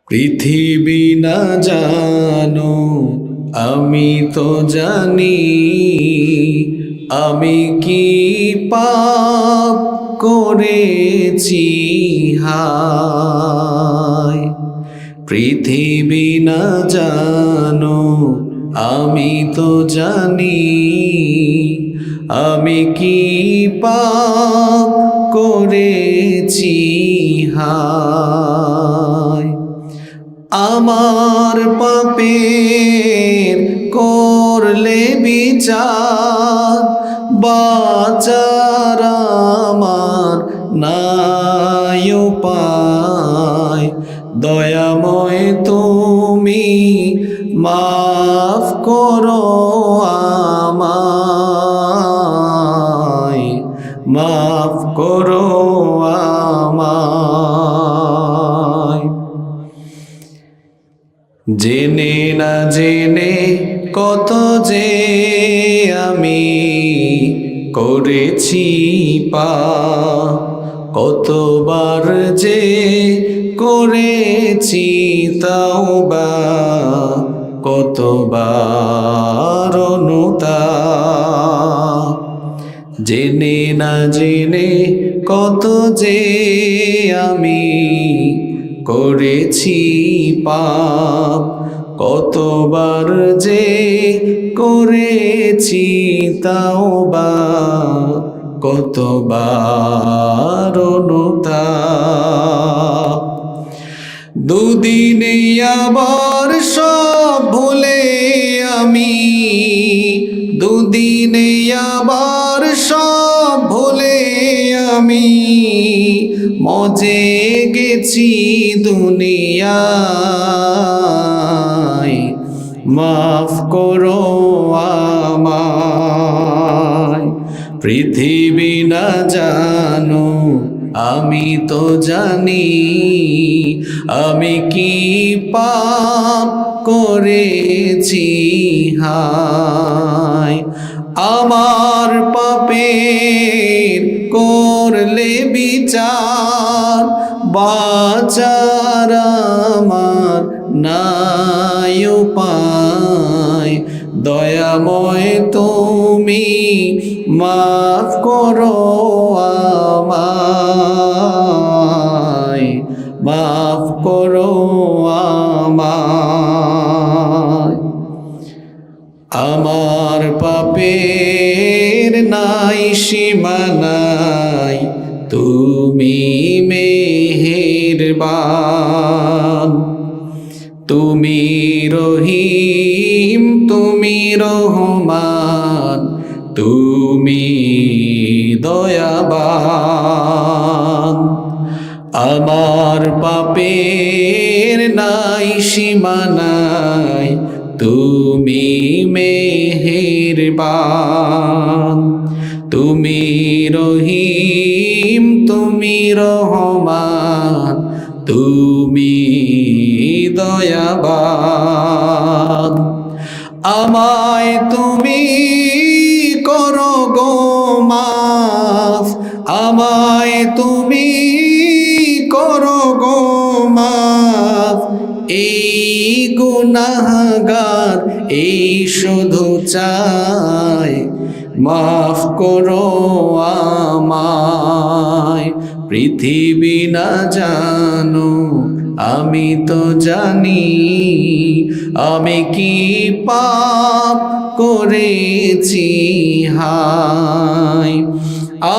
পৃথিবী না জানো আমি তো জানি, আমি কি পাপ করেছি হায়। পৃথিবী না জানো আমি তো জানি, আমি কি পাপ করেছি হায়। আমার পাপের করলে বিচার, বাঁচার আমার নাই উপায়। দয়াময় তুমি মাফ করো আমায়, মাফ করো আমায়। জেনে না জেনে কত যে আমি করেছি পাপ, কতবার যে করেছি তাওবা, কতবার অনুতাপ। জেনে না জেনে কত যে আমি করেছি পাপ, কতবার যে করেছি তাওবা, কতবার অনুতাপ। দুদিনে আবার সব ভুলে আমি, দুদিনে আবার সব ভুলে আমি মজে গেছি দুনিয়ায়। মাফ করো আমায়। পৃথিবী না জানো আমি তো জানি, আমি কি পাপ করেছি হায়। আমার পাপের করলে বিচার, বাঁচার আমার নাই উপায়। দয়াময় তুমি মাফ করো আমায়, মাফ করো আমায়। আমার পাপের নাই সীমানাই, তুমি মেহেরবান। তুমি রহিম, তুমি রহমান, তুমি দয়াবান। আমার পাপের নাই সীমানাই, তুমি মেহেরবান। তুমি রহিম, তুমি রহমান, তুমি দয়াবান। আমায় তুমি করো গো মাফ, আমায় তুমি করো গো মাফ। এই গুনাহগার এই শুধু চাই, মাফ করো আমায়। পৃথিবী না জানো আমি তো জানি, আমি কি পাপ করেছি হায়।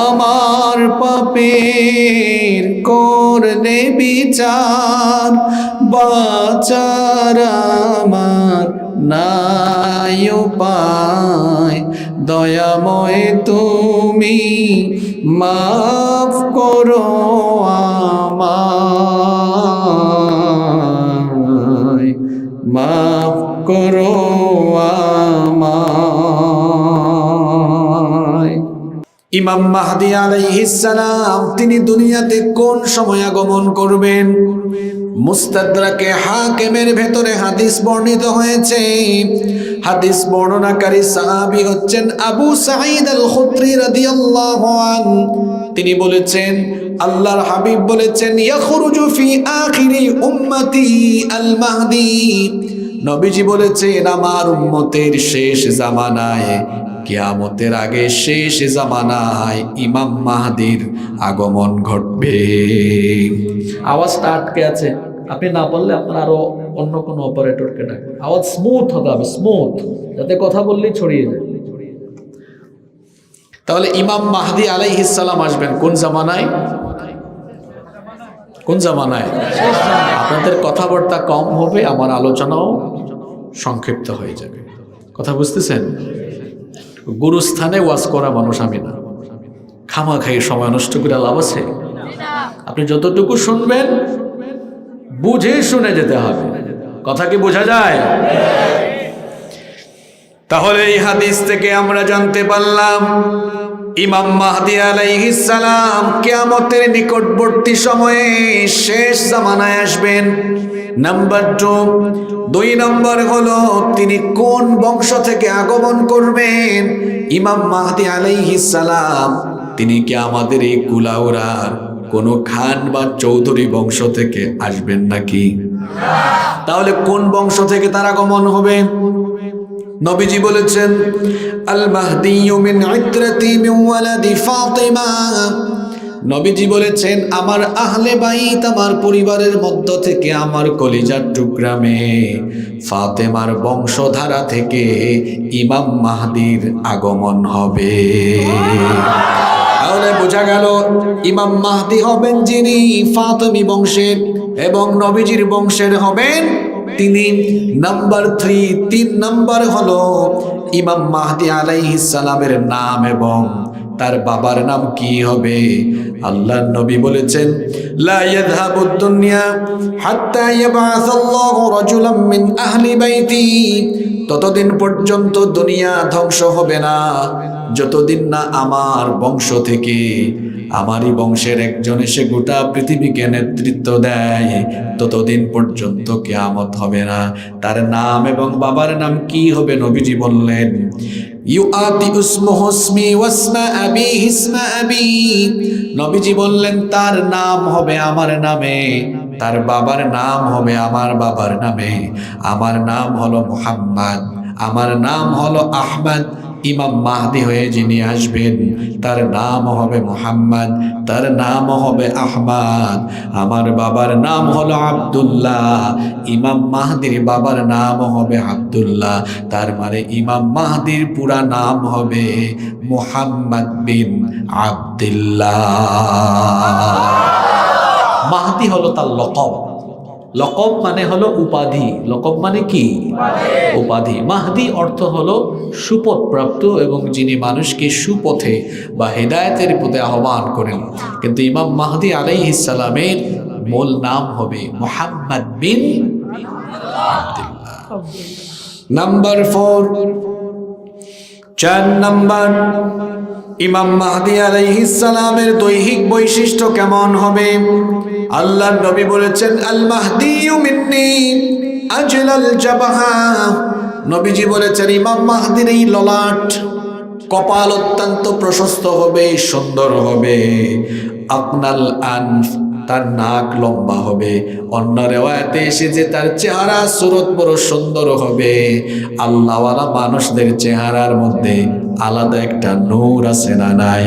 আমার পাপের করলে বিচার, বাঁচার আমার নাই উপায়। দয়াময় তুমি মাফ করো আমায়, মাফ করো আমায়। ইমাম মাহদী আলাইহিস সালাম তিনি দুনিয়াতে কোন সময় আগমন করবেন? মুস্তাদরাকে হাকিমের ভেতরে হাদিস বর্ণিত হয়েছে। হাদিস বর্ণনাকারী সাহাবী হচ্ছেন আবু সাঈদ আল খুদরি রাদিয়াল্লাহু আনহু। তিনি বলেছেন আল্লাহর হাবিব বলেছেন ইয়াখরুজু ফি আখিরি উম্মতি আল মাহদি, নবীজি বলেছেন আমার উম্মতের শেষ জামানায়, কিয়ামতের আগে শেষ জামানায় ইমাম মাহদির আগমন ঘটবে। আওয়াজটা আটকে আছে, আপনি না বললে আপনার আরো অন্য কোনো অপারেটরকে ডাকবেন। আওয়াজ স্মুথ হতে হবে, স্মুথ, যাতে কথা বললেই ছড়িয়ে যায়। তাহলে ইমাম মাহদি আলাইহিস সালাম আসবেন কোন জামানায়? কোন জামানায়? আপনাদের কথাবার্তা কম হবে, আমার আলোচনাও সংক্ষিপ্ত হয়ে যাবে। কথা বুঝতেছেন? গুরুস্থানে ওয়াজ করা মানুষ আমি না, খামাখাই সময় নষ্ট করে লাভ আছে? আপনি যতটুকু শুনবেন বুঝে শুনে যেতে হবে। কথা কি বোঝা যায়? তাহলে এই হাদিস থেকে আমরা জানতে পারলাম ইমাম মাহদি আলাইহিস সালাম কিয়ামতের নিকটবর্তী সময়ে শেষ জামানায় আসবেন। নাম্বার 2 নম্বর হলো তিনি কোন বংশ থেকে আগমন করবেন? ইমাম মাহদি আলাইহিস সালাম তিনি কি আমাদের এই কুলাউড়ার কোন খান বা চৌধুরী বংশ থেকে আসবেন নাকি? তাহলে কোন বংশ থেকে তার আগমন হবে? নবীজি বলেছেন আল মাহদিয়্যু মিন ইত্রাতি মিন ওয়ালাদি ফাতিমা, নবীজি বলেছেন আমার আহলে বাইত, আমার পরিবারের মধ্য থেকে, আমার কলিজার টুকরা মেয়ে ফাতেমার বংশধারা থেকে ইমাম মাহদির আগমন হবে। তাহলে বোঝা গেল ইমাম মাহদি হবেন যিনি ফাতেমি বংশের এবং নবীজির বংশের হবেন তিনি। নাম্বার 3 নম্বর হলো ইমাম মাহদি আলাইহিস সালামের নাম এবং তার বাবার নাম কি হবে? আল্লাহর নবী বলেছেন লা ইয়াযহাবুদ দুনিয়া হাত্তা ইয়াবআসাল্লাহু রাজুলাম মিন আহলি বাইতি, ততদিন পর্যন্ত দুনিয়া ধ্বংস হবে না যতদিন না আমার বংশ থেকে, আমারই বংশের একজন এসে গোটা পৃথিবীকে নেতৃত্ব দেয়, ততদিন পর্যন্ত কিয়ামত হবে না। তার নাম এবং বাবার নাম কি হবে? নবীজি বললেন ইউআতি ইসমুহু ইসমি ওয়াসমা আবিহি ইসমা আবি, নবীজি বললেন তার নাম হবে আমার নামে, তার বাবার নাম হবে আমার বাবার নামে। আমার নাম হলো মুহাম্মদ, আমার নাম হলো আহমদ। ইমাম মাহদি হয়ে যিনি আসবেন তার নাম হবে মুহাম্মদ, তার নাম হবে আহমদ। আমার বাবার নাম হলো আব্দুল্লাহ, ইমাম মাহদির বাবার নাম হবে আব্দুল্লাহ। তার মানে ইমাম মাহদির পুরা নাম হবে মুহাম্মদ বিন আব্দুল্লাহ। মাহদি হলো তার লকব, লকব মানে হলো উপাধি। লকব মানে কি? উপাধি। মাহদি অর্থ হলো সুপথ প্রাপ্ত এবং যিনি মানুষকে সুপথে বা হেদায়েতের পথে আহ্বান করেন। কিন্তু ইমাম মাহদি আলাইহিস সালামের মূল নাম হবে মুহাম্মদ বিন আব্দুল্লাহ। নাম্বার 4 নম্বর ইমাম মাহদি আলাইহিস সালামের দৈহিক বৈশিষ্ট্য কেমন হবে? আল্লাহর নবী বলেছেন আল মাহদিয়্যু মিন্নি আজলাল জাবহা, নবীজি বলেছেন ইমাম মাহদির এই ললাট কপাল অত্যন্ত প্রশস্ত হবে, সুন্দর হবে। আকনাল আনফ, তার নাক লম্বা হবে। অন্য রিওয়ায়াতে এসেছে তার চেহারা সুরত বড় সুন্দর হবে। আল্লাহওয়ালা মানুষদের চেহারার মধ্যে আলাদা একটা নূর আছে না নাই?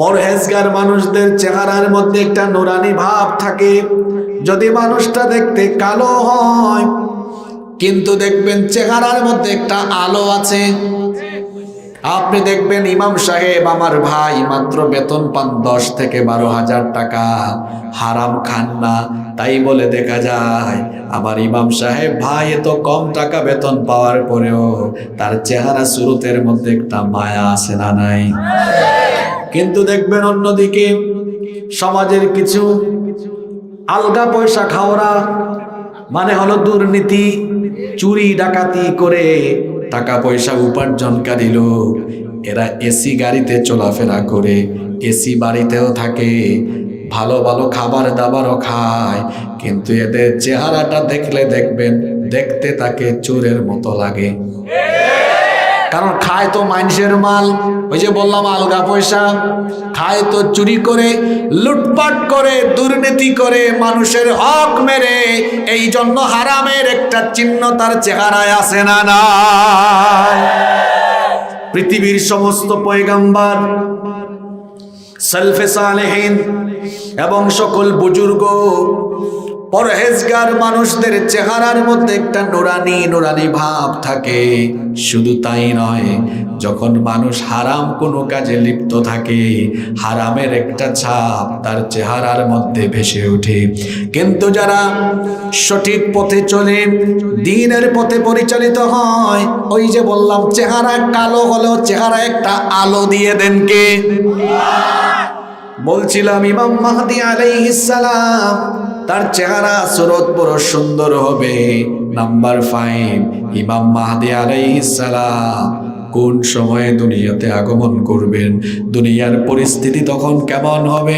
পরহেজগার মানুষদের চেহারার মধ্যে একটা নুরানি ভাব থাকে। যদি মানুষটা দেখতে কালো হয় কিন্তু দেখবেন চেহারার মধ্যে একটা আলো আছে। আপনি দেখবেন ইমাম সাহেব আমার ভাই মাত্র বেতন পান 10 থেকে 12,000 টাকা, হারাম খান না, তাই বলে দেখা যায় আমার ইমাম সাহেব ভাই এত কম টাকা বেতন পাওয়ার পরেও তার চেহারা সুরতের মধ্যে একটা মায়া আছে না নাই? কিন্তু দেখবেন অন্যদিকে সমাজের কিছু আলগা পয়সা খাওয়া মানে হলো দুর্নীতি, চুরি ডাকাতি করে টাকা পয়সা উপার্জনকারী লোক, এরা এসি গাড়িতে চলাফেরা করে, এসি বাড়িতেও থাকে, ভালো ভালো খাবার দাবারও খায়, কিন্তু এদের চেহারাটা দেখলে দেখবেন দেখতে তাকে চোরের মতো লাগে। কারণ খায় তো মানুষের মাল, ওই যে বললাম আলগা পয়সা খায়, তো চুরি করে, লুটপাট করে, দুর্নীতি করে, মানুষের হক মেরে। এই জন্য হারামের একটা চিহ্ন তার চেহারায় আছে না নাই? পৃথিবীর সমস্ত পয়গম্বর, সালফে সালেহিন এবং সকল বুজুর্গ পরহেজগার মানুষদের চেহারার মধ্যে একটা নুরানি নুরানি ভাব থাকে। শুধু তাই নয়, যখন মানুষ হারাম কোনো কাজে লিপ্ত থাকে, হারামের একটা ছাপ তার চেহারার মধ্যে ভেসে ওঠে। কিন্তু যারা সঠিক পথে চলে, দ্বীনের পথে পরিচালিত হয়, ওই যে বললাম চেহারা কালো হলেও চেহারা একটা আলো দিয়ে দেন কে? বলছিলাম ইমাম মাহদী আলাইহিস সালাম, তার চেহারা সুরত বড় সুন্দর হবে। নাম্বার 5, ইমাম মাহদী আলাইহিস সালাম কোন সময়ে দুনিয়াতে আগমন করবেন, দুনিয়ার পরিস্থিতি তখন কেমন হবে?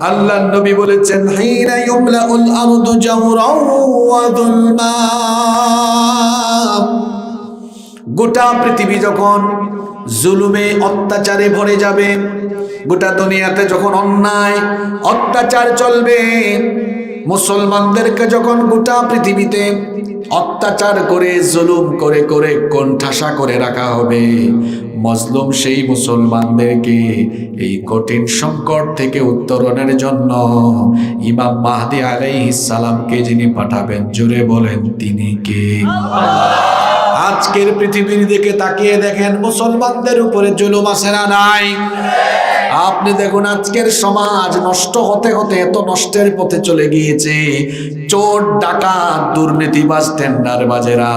আল্লাহর নবী বলেছেন, হিনা ইউমলাউল আরদু জাওরাও ওয়া যুলমা, গোটা পৃথিবী যখন জুলুমে অত্যাচারে ভরে যাবে, গোটা দুনিয়াতে যখন অন্যায় অত্যাচার চলবে, মুসলমানদেরকে যখন গোটা পৃথিবীতে অত্যাচার করে জুলুম করে করে কোণঠাসা করে রাখা হবে, মজলুম সেই মুসলমানদেরকে এই কঠিন সংকট থেকে উত্তরণের জন্য ইমাম মাহদী আলাইহিস সালামকে যিনি পাঠাবেন, জোরে বলেন তিনি কে? আজকের পৃথিবীর দিকে তাকিয়ে দেখেন, মুসলমানদের উপরে জুলুম আছে না নাই? আপনি দেখুন আজকের সমাজ নষ্ট হতে হতে এত নষ্টের পথে চলে গিয়েছে। চোর ডাকাত দুর্নীতিবাজ টেন্ডারবাজেরা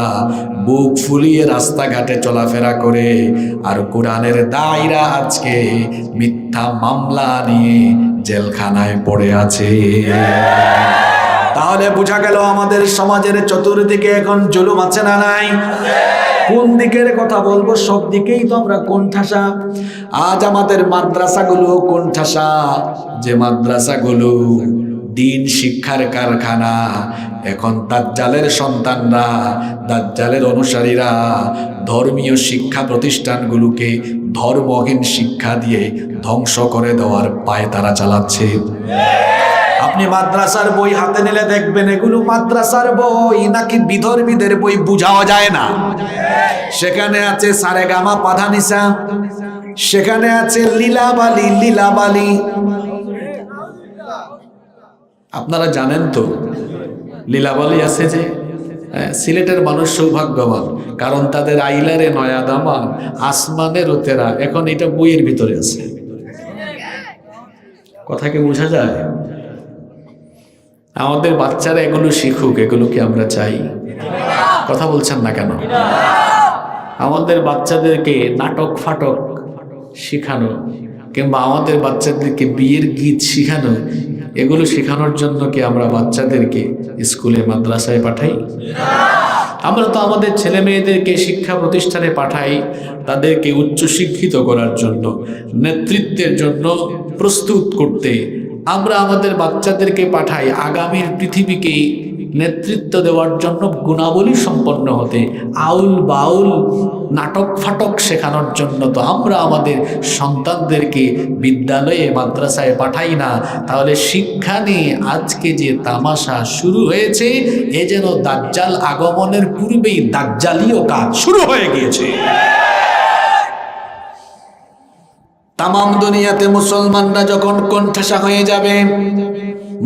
বুক ফুলিয়ে রাস্তাঘাটে চলাফেরা করে, আর কোরআনের দায়রা আজকে মিথ্যা মামলা নিয়ে জেলখানায় পড়ে আছে। তাহলে বোঝা গেল আমাদের সমাজের চতুর্দিকে এখন জুলুম আছে না নাই? কোন দিকের কথা বলবো? সব দিকেই তো আমরা কোণঠাসা। আজ আমাদের মাদ্রাসাগুলো কোণঠাসা, যে মাদ্রাসাগুলো দিন শিক্ষার কারখানা, এখন দাজ্জালের সন্তানরা, দাজ্জালের অনুসারীরা ধর্মীয় শিক্ষা প্রতিষ্ঠানগুলোকে ধর্মহীন শিক্ষা দিয়ে ধ্বংস করে দেওয়ার পায়ে তারা চালাচ্ছে। আপনি মাদ্রাসার বই হাতে নিলে দেখবেন এগুলো মাদ্রাসার বই নাকি বিধর্মীদের বই বুঝাও যায় না। সেখানে আছে সারেগামা পাধানিসা, সেখানে আছে লীলাবালি লীলাবালি। আপনারা জানেন তো লীলাবালি আছে যে, সিলেটের মানুষ সৌভাগ্যবান, কারণ তাদের আইলারে নয়া দামা আসমানের ওতেরা এখন এটা বইয়ের ভিতরে আছে। কথা কি বোঝা যায়? আমাদের বাচ্চারা এগুলো শিখুক, এগুলো কি আমরা চাই? কথা বলছেন না কেন? আমাদের বাচ্চাদেরকে নাটক ফাটক শিখানো কিংবা আমাদের বাচ্চাদেরকে বিয়ের গীত শিখানো, এগুলো শেখানোর জন্য কি আমরা বাচ্চাদেরকে স্কুলে মাদ্রাসায় পাঠাই? আমরা তো আমাদের ছেলে মেয়েদেরকে শিক্ষা প্রতিষ্ঠানে পাঠাই তাদেরকে উচ্চশিক্ষিত করার জন্য, নেতৃত্বের জন্য প্রস্তুত করতে। আমরা আমাদের বাচ্চাদেরকে পাঠাই আগামীর পৃথিবীকে নেতৃত্ব দেওয়ার জন্য, গুণাবলী সম্পন্ন হতে। আউল বাউল নাটক ফাটক শেখানোর জন্য তো আমরা আমাদের সন্তানদেরকে বিদ্যালয়ে মাদ্রাসায় পাঠাই না। তাহলে শিক্ষা নিয়ে আজকে যে তামাশা শুরু হয়েছে, এ যেন দাজ্জাল আগমনের পূর্বেই দাজ্জালীয় কাজ শুরু হয়ে গিয়েছে। তামাম দুনিয়াতে মুসলমানরা যখন কোণঠাসা হয়ে যাবে,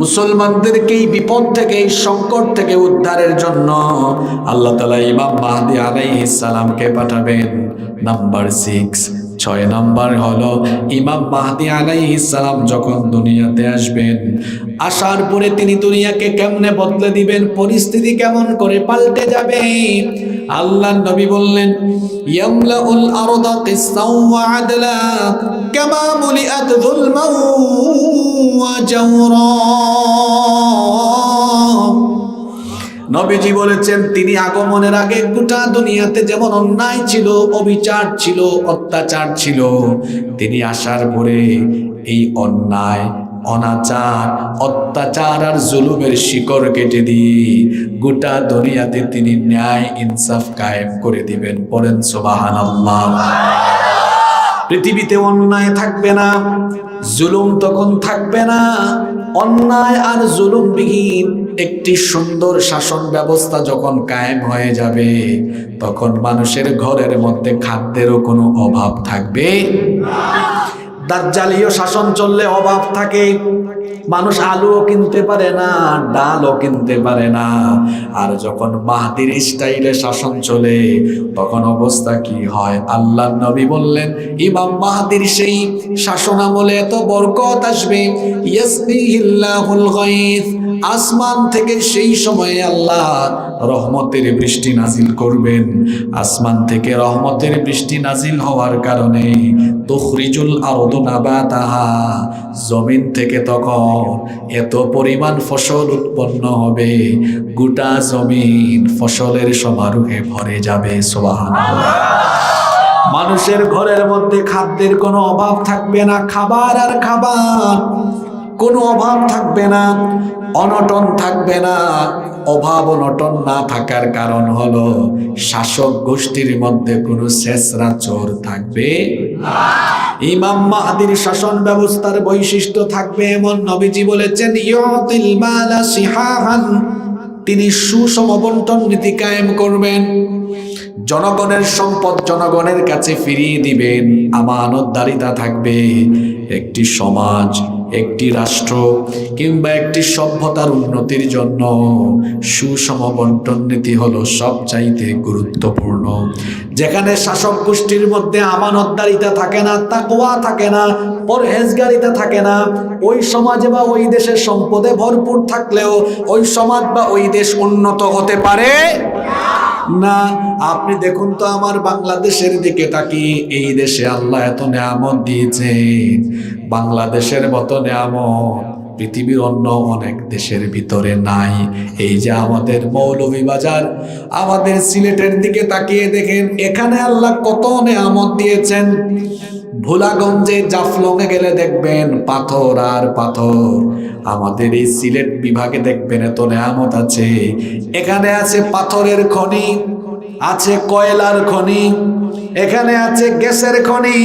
মুসলমানদেরকে এই বিপদ থেকে, এই সংকট থেকে উদ্ধারের জন্য আল্লাহ তাআলা ইমাম মাহদী আলাইহিস সালামকে পাঠাবেন। নাম্বার 6, 6 নাম্বার হলো ইমাম মাহদী আলাইহিস সালাম যখন দুনিয়াতে আসবেন, আসার পরে তিনি দুনিয়াকে কেমনে বদলে দিবেন, পরিস্থিতি কেমন করে পাল্টে যাবে। আল্লাহর নবী বললেন, ইয়ামলাউল আরদা কিসসাও ওয়া আদলা কামা মুলিআত যুলমান ওয়া জাওরা। নবীজি বলেছেন, তিনি আগমনের আগে গোটা দুনিয়াতে যেমন অন্যায় ছিল, অবিচার ছিল, অত্যাচার ছিল, তিনি আসার পরে এই অন্যায় অনাচার, অত্যাচার আর জুলুমের শিকড় কেটে দিয়ে গোটা দুনিয়াতে তিনি ন্যায় ইনসাফ কায়েম করে দিবেন। বলেন সুবহানাল্লাহ। পৃথিবীতে অন্যায় থাকবে না, জুলুম তখন থাকবে না। অন্যায় আর জুলুমবিহীন একটি সুন্দর শাসন ব্যবস্থা যখন কায়েম হয়ে যাবে, তখন মানুষের ঘরের মধ্যে খাদ্যেরও কোনো অভাব থাকবে না। দাজ্জালীয় শাসন চললে অভাব থাকে, মানুষ আলুও কিনতে পারে না, ডালও কিনতে পারে না। আর যখন মাহদির স্টাইলে শাসন চলে, তখন অবস্থা কি হয়? আল্লাহর নবী বললেন, ইমাম মাহদির সেই শাসন আমলে এত বরকত আসবে, ইয়াসবিহিল্লাহুল গায়থ, আসমান থেকে সেই সময়ে আল্লাহ রহমতের বৃষ্টি নাজিল করবেন। আসমান থেকে রহমতের বৃষ্টি নাজিল হওয়ার কারণে তুখরিজুল আরদু নাবাতাহা, জমিন থেকে তখন এত পরিমাণ ফসল উৎপন্ন হবে, গোটা জমিন ফসলের সমারোহে ভরে যাবে। সুবহানাল্লাহ। মানুষের ঘরের মধ্যে খাদ্যের কোনো অভাব থাকবে না, খাবার আর খাবার, কোনো অভাব থাকবে না, অনটন থাকবে না। অভাব অনটন না থাকার কারণ হলো শাসক গোষ্ঠীর মধ্যে কোনো ছেঁচড়া চোর থাকবে না। ইমাম মাহদির শাসন ব্যবস্থার বৈশিষ্ট্য থাকবে এমন, নবীজি বলেছেন, ইউতিল মালা সিহাহান, তিনি সুষম বন্টন নীতি কায়েম করবেন। জনগণের সম্পদ জনগণের কাছে ফিরিয়ে দিবেন, আমানতদারিতা থাকবে। একটি সমাজ, একটি রাষ্ট্র কিংবা একটি সভ্যতার উন্নতির জন্য সুষম বন্টন নীতি হলো সবচাইতে গুরুত্বপূর্ণ। যেখানে শাসক গোষ্ঠীর মধ্যে আমানতদারিতা থাকে না, তাকওয়া থাকে না, পরহেজগারিতা থাকে না, ওই সমাজে বা ওই দেশের সম্পদে ভরপুর থাকলেও ওই সমাজ বা ওই দেশ উন্নত হতে পারে না। আপনি দেখুন তো আমার বাংলাদেশের দিকে তাকিয়ে, এই দেশে আল্লাহ এত নেয়ামত দিয়েছেন, বাংলাদেশের মতো নেয়ামত পৃথিবীর অন্য অনেক দেশের ভিতরে নাই। এই যে আমাদের মৌলভীবাজার, আমাদের সিলেটের দিকে তাকিয়ে দেখেন, এখানে আল্লাহ কত নেয়ামত দিয়েছেন। ভোলাগঞ্জে, জাফলংয়ে গেলে দেখবেন পাথর আর পাথর। আমাদের এই সিলেট বিভাগে দেখবেন এত নেয়ামত আছে। এখানে আছে পাথরের খনি, আছে কয়লার খনি, এখানে আছে গ্যাসের খনি।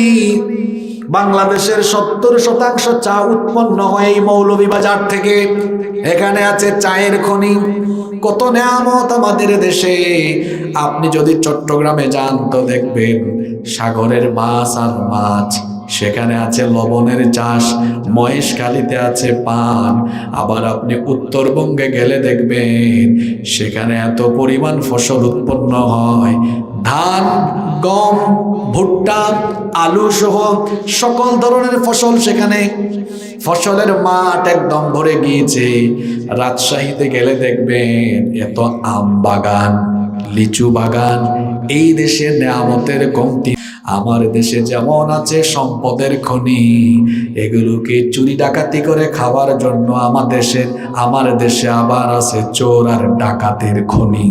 বাংলাদেশের 70% চা উৎপন্ন হয় এই মৌলভীবাজার থেকে। এখানে আছে চায়ের খনি, কত নেয়ামত আমাদের দেশে। আপনি যদি চট্টগ্রামে যান তো দেখবেন সাগরের মাছ আর মাছ, সেখানে আছে লবণের চাষ, মহেশখালীতে আছে পান। আবার আপনি উত্তরবঙ্গে গেলে দেখবেন সেখানে এত পরিমাণ ফসল উৎপন্ন হয়, ধান, গম, ভুট্টা, আলু সহ সকল ধরনের ফসল সেখানে। ফসলের মাঠ একদম ভরে গিয়েছে। রাজশাহীতে গেলে দেখবেন এত আম বাগান, লিচু বাগান। এই দেশের নেয়ামতের কমতি। আমার দেশে যেমন আছে সম্পদের খনি, এগুলোকে চুরি ডাকাতি করে খাওয়ার জন্য আমার দেশে আবার আছে চোর আর ডাকাতের খনি।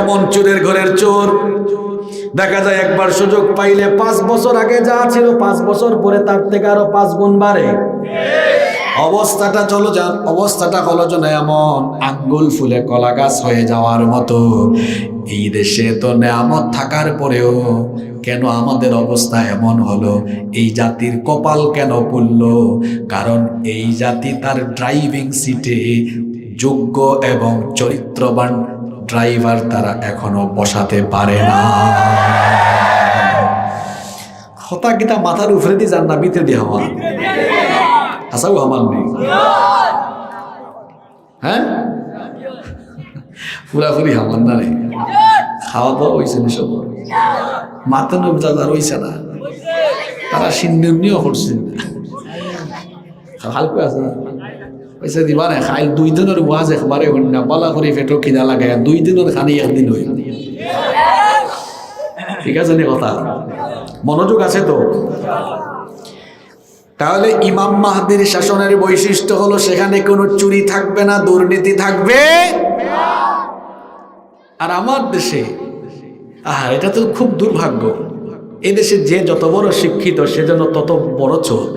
এমন চোরের ঘরের চোর দেখা যায় একবার সুযোগ পাইলে 5 বছর আগে যা ছিল 5 বছর পরে তার থেকে আরো 5 গুণ বাড়ে। অবস্থাটা হলো যেন এমন আঙ্গুল ফুলে কলা গাছ হয়ে যাওয়ার মতো। এই দেশে তো নেয়ামত থাকার পরেও কেন আমাদের অবস্থা এমন হলো? এই জাতির কপাল কেন পুড়ল? কারণ এই জাতি তার ড্রাইভিং সিটে যোগ্য এবং চরিত্রবান ড্রাইভার তারা এখনো বসাতে পারে না। হতা গীতা মাথার উপরে দিয়ে যান না, ভিতরে দিয়ে হওয়া হাসাও আমার নেই। হ্যাঁ, পুরাপুরি আমার না রে। খাওয়া দাওয়া হয়েছে না, সব মাথার উপরে রয়েছে না, তারা সিন্নিও করছে হালকা আছে না পয়সা দিবা না। খাই 2 দিনের ওয়াজ একবারে হইল না, পালা করে পেটো খিদা লাগে। 2 দিনের খানি 1 দিন হইল। ঠিক আছে নি কথা? মনোযোগ আছে তো? তাহলে ইমাম মাহদির শাসনের বৈশিষ্ট্য হলো সেখানে কোনো চুরি থাকবে না, দুর্নীতি থাকবে। আর আমার দেশে এটা তো খুব দুর্ভাগ্য। এই দেশে যে যত বড় শিক্ষিত সে যেন তত বড় চোর।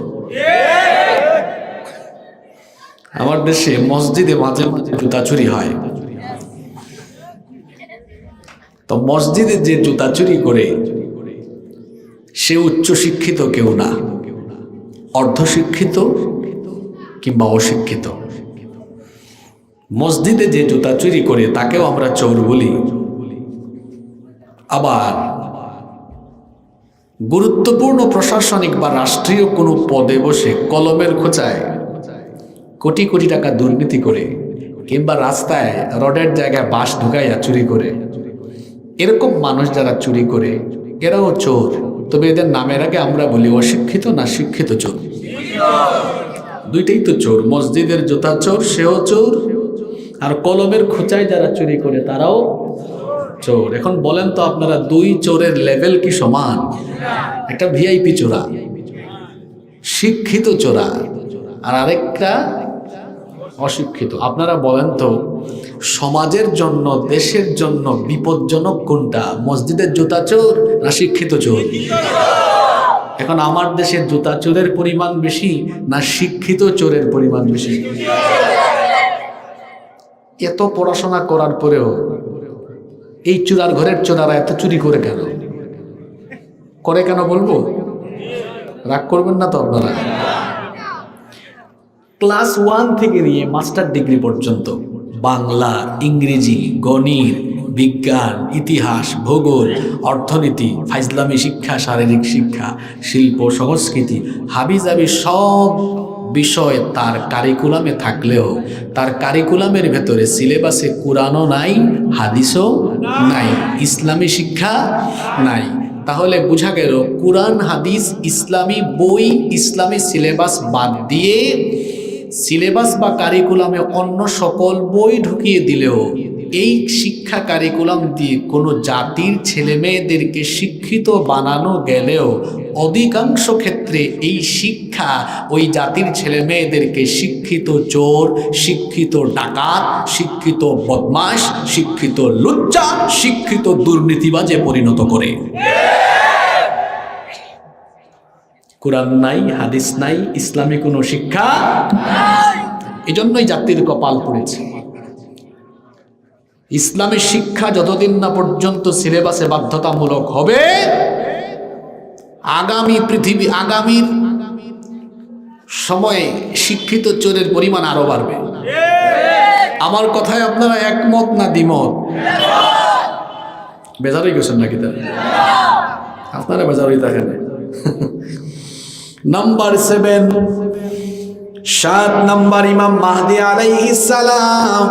আমার দেশে মসজিদে মাঝে মাঝে জুতা চুরি হয়। তো মসজিদে যে জুতা চুরি করে সে উচ্চ শিক্ষিত কেউ না, অর্ধশিক্ষিত কিংবা অশিক্ষিত। মসজিদে যে জুতা চুরি করে তাকেও আমরা চোর বলি। আবার গুরুত্বপূর্ণ প্রশাসনিক বা রাষ্ট্রীয় কোনো পদে বসে কলমের খোঁচায় কোটি কোটি টাকা দুর্নীতি করে কিংবা রাস্তায় রডের জায়গায় বাঁশ ঢুকাইয়া চুরি করে, এরকম মানুষ যারা চুরি করে এরাও চোর। তবে এদের নামের আগে আমরা বলি অশিক্ষিত না শিক্ষিত চোর। দুইটাই তো চোর। মসজিদের জুতা চোর, সেও চোর, আর কলমের খোঁচায় যারা চুরি করে তারাও চোর। এখন বলেন তো আপনারা, দুই চোরের লেভেল কি সমান? একটা ভিআইপি চোরা, শিক্ষিত চোরা, আর আরেকটা অশিক্ষিত। আপনারা বলেন তো, সমাজের জন্য, দেশের জন্য বিপজ্জনক কোনটা? মসজিদের জুতা চোর না শিক্ষিত চোর? এখন আমার দেশের জুতা চোরের পরিমাণ বেশি না শিক্ষিত চোরের পরিমাণ বেশি? এত পড়াশোনা করার পরেও এই চোরার ঘরের চোরারা এত চুরি করে কেন? করে কেন বলবো? রাগ করবেন না তো আপনারা? ক্লাস 1 থেকে নিয়ে মাস্টার ডিগ্রি পর্যন্ত বাংলা, ইংরেজি, গণিত, বিজ্ঞান, ইতিহাস, ভূগোল, অর্থনীতি, ফাইজলামি শিক্ষা, শারীরিক শিক্ষা, শিল্প, সংস্কৃতি, হাবিজাবি সব বিষয় তার কারিকুলামে থাকলেও তার কারিকুলামের ভেতরে সিলেবাসে কুরআনও নাই, হাদিসও নাই, ইসলামী শিক্ষা নাই। তাহলে বোঝা গেল কুরআন, হাদিস, ইসলামী বই, ইসলামী সিলেবাস বাদ দিয়ে সিলেবাস বা কারিকুলামে অন্য সকল বই ঢুকিয়ে দিলেও এই শিক্ষা কারিকুলাম দিয়ে কোনো জাতির ছেলে মেয়েদেরকে শিক্ষিত বানানো গেলেও অধিকাংশ ক্ষেত্রে এই শিক্ষা ওই জাতির ছেলে মেয়েদেরকে শিক্ষিত চোর, শিক্ষিত ডাকাত, শিক্ষিত বদমাশ, শিক্ষিত লুচ্চা, শিক্ষিত দুর্নীতিবাজে পরিণত করে। কুরআন নাই, হাদিস নাই, ইসলামী কোনো শিক্ষা নাই। এজন্যই জাতির কপাল পড়েছে। ইসলামী শিক্ষা যতদিন না পর্যন্ত সিলেবাসে বাধ্যতামূলক হবে, আগামীর সময়ে শিক্ষিত চোরের পরিমাণ আরো বাড়বে। আমার কথায় আপনারা একমত না দ্বিমত? বেজারই গেছেন নাকি? তাহলে আপনারা বেজারই থাকেন। নাম্বার 7, 7 নাম্বার ইমাম মাহদী আলাইহিস সালাম।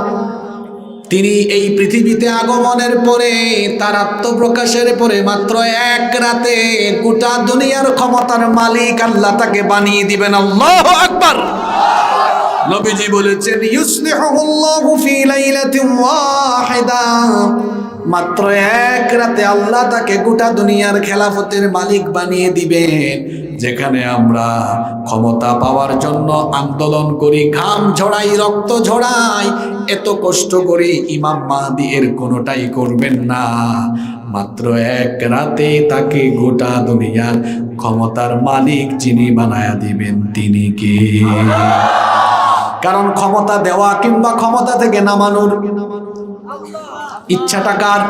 তিনি এই পৃথিবীতে আগমনের পরে, তার আত্মপ্রকাশের পরে মাত্র এক রাতে গোটা দুনিয়ার ক্ষমতার মালিক আল্লাহ তাকে বানিয়ে দিবেন। আল্লাহু আকবার। নবীজি বলেছেন, ইউসলিহুল্লাহু ফি লাইলাতিন ওয়াহিদা। মাত্র এক রাতে আল্লাহ তাকে গোটা দুনিয়ার খেলাফতের মালিক বানিয়ে দিবেন। যেখানে আমরা ক্ষমতা পাওয়ার জন্য আন্দোলন করি, ঘাম ঝরাই, রক্ত ঝরাই, এত কষ্ট করি, ইমাম মাহদী এর কোনোটাই করবেন না। মাত্র এক রাতে তাকে গোটা দুনিয়ার ক্ষমতার মালিক যিনি বানায়া দিবেন তিনি কে? কারণ ক্ষমতা দেওয়া কিংবা ক্ষমতা থেকে নামানোর ইচ্ছাটা কার?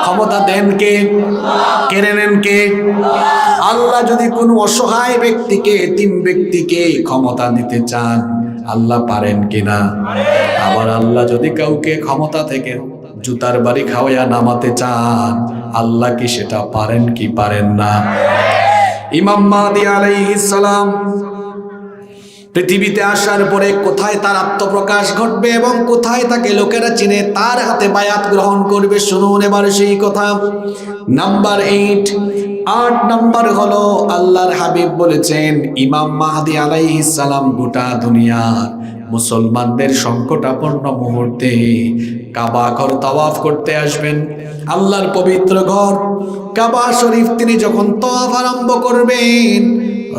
ক্ষমতা দেন কে? কেড়ে নেন কে? আল্লাহ যদি কোনো অসহায় ব্যক্তিকে, 3 ব্যক্তিকে ক্ষমতা দিতে চান, আল্লাহ পারেন কিনা? আবার আল্লাহ যদি কাউকে ক্ষমতা থেকে জুতার বাড়ি খাওয়াইয়া নামাতে চান, আল্লাহ কি সেটা পারেন কি পারেন না? ইমাম মাহদী আলাইহিস সালাম পৃথিবীতে আসার পরে কোথায় তার আত্মপ্রকাশ ঘটবে এবং কোথায় তাকে লোকেরা চিনে তার হাতে বায়াত গ্রহণ করবে, শুনুন এবার সেই কথা। নাম্বার 8 নাম্বার হলো, আল্লাহর হাবিব বলেছেন ইমাম মাহদী আলাইহিস সালাম গোটা দুনিয়ার মুসলমানদের সংকটাপন্ন মুহূর্তে কাবা ঘর তাওয়াফ করতে আসবেন। আল্লাহর পবিত্র ঘর কাবা শরীফ তিনি যখন তাওয়াফ আরম্ভ করবেন,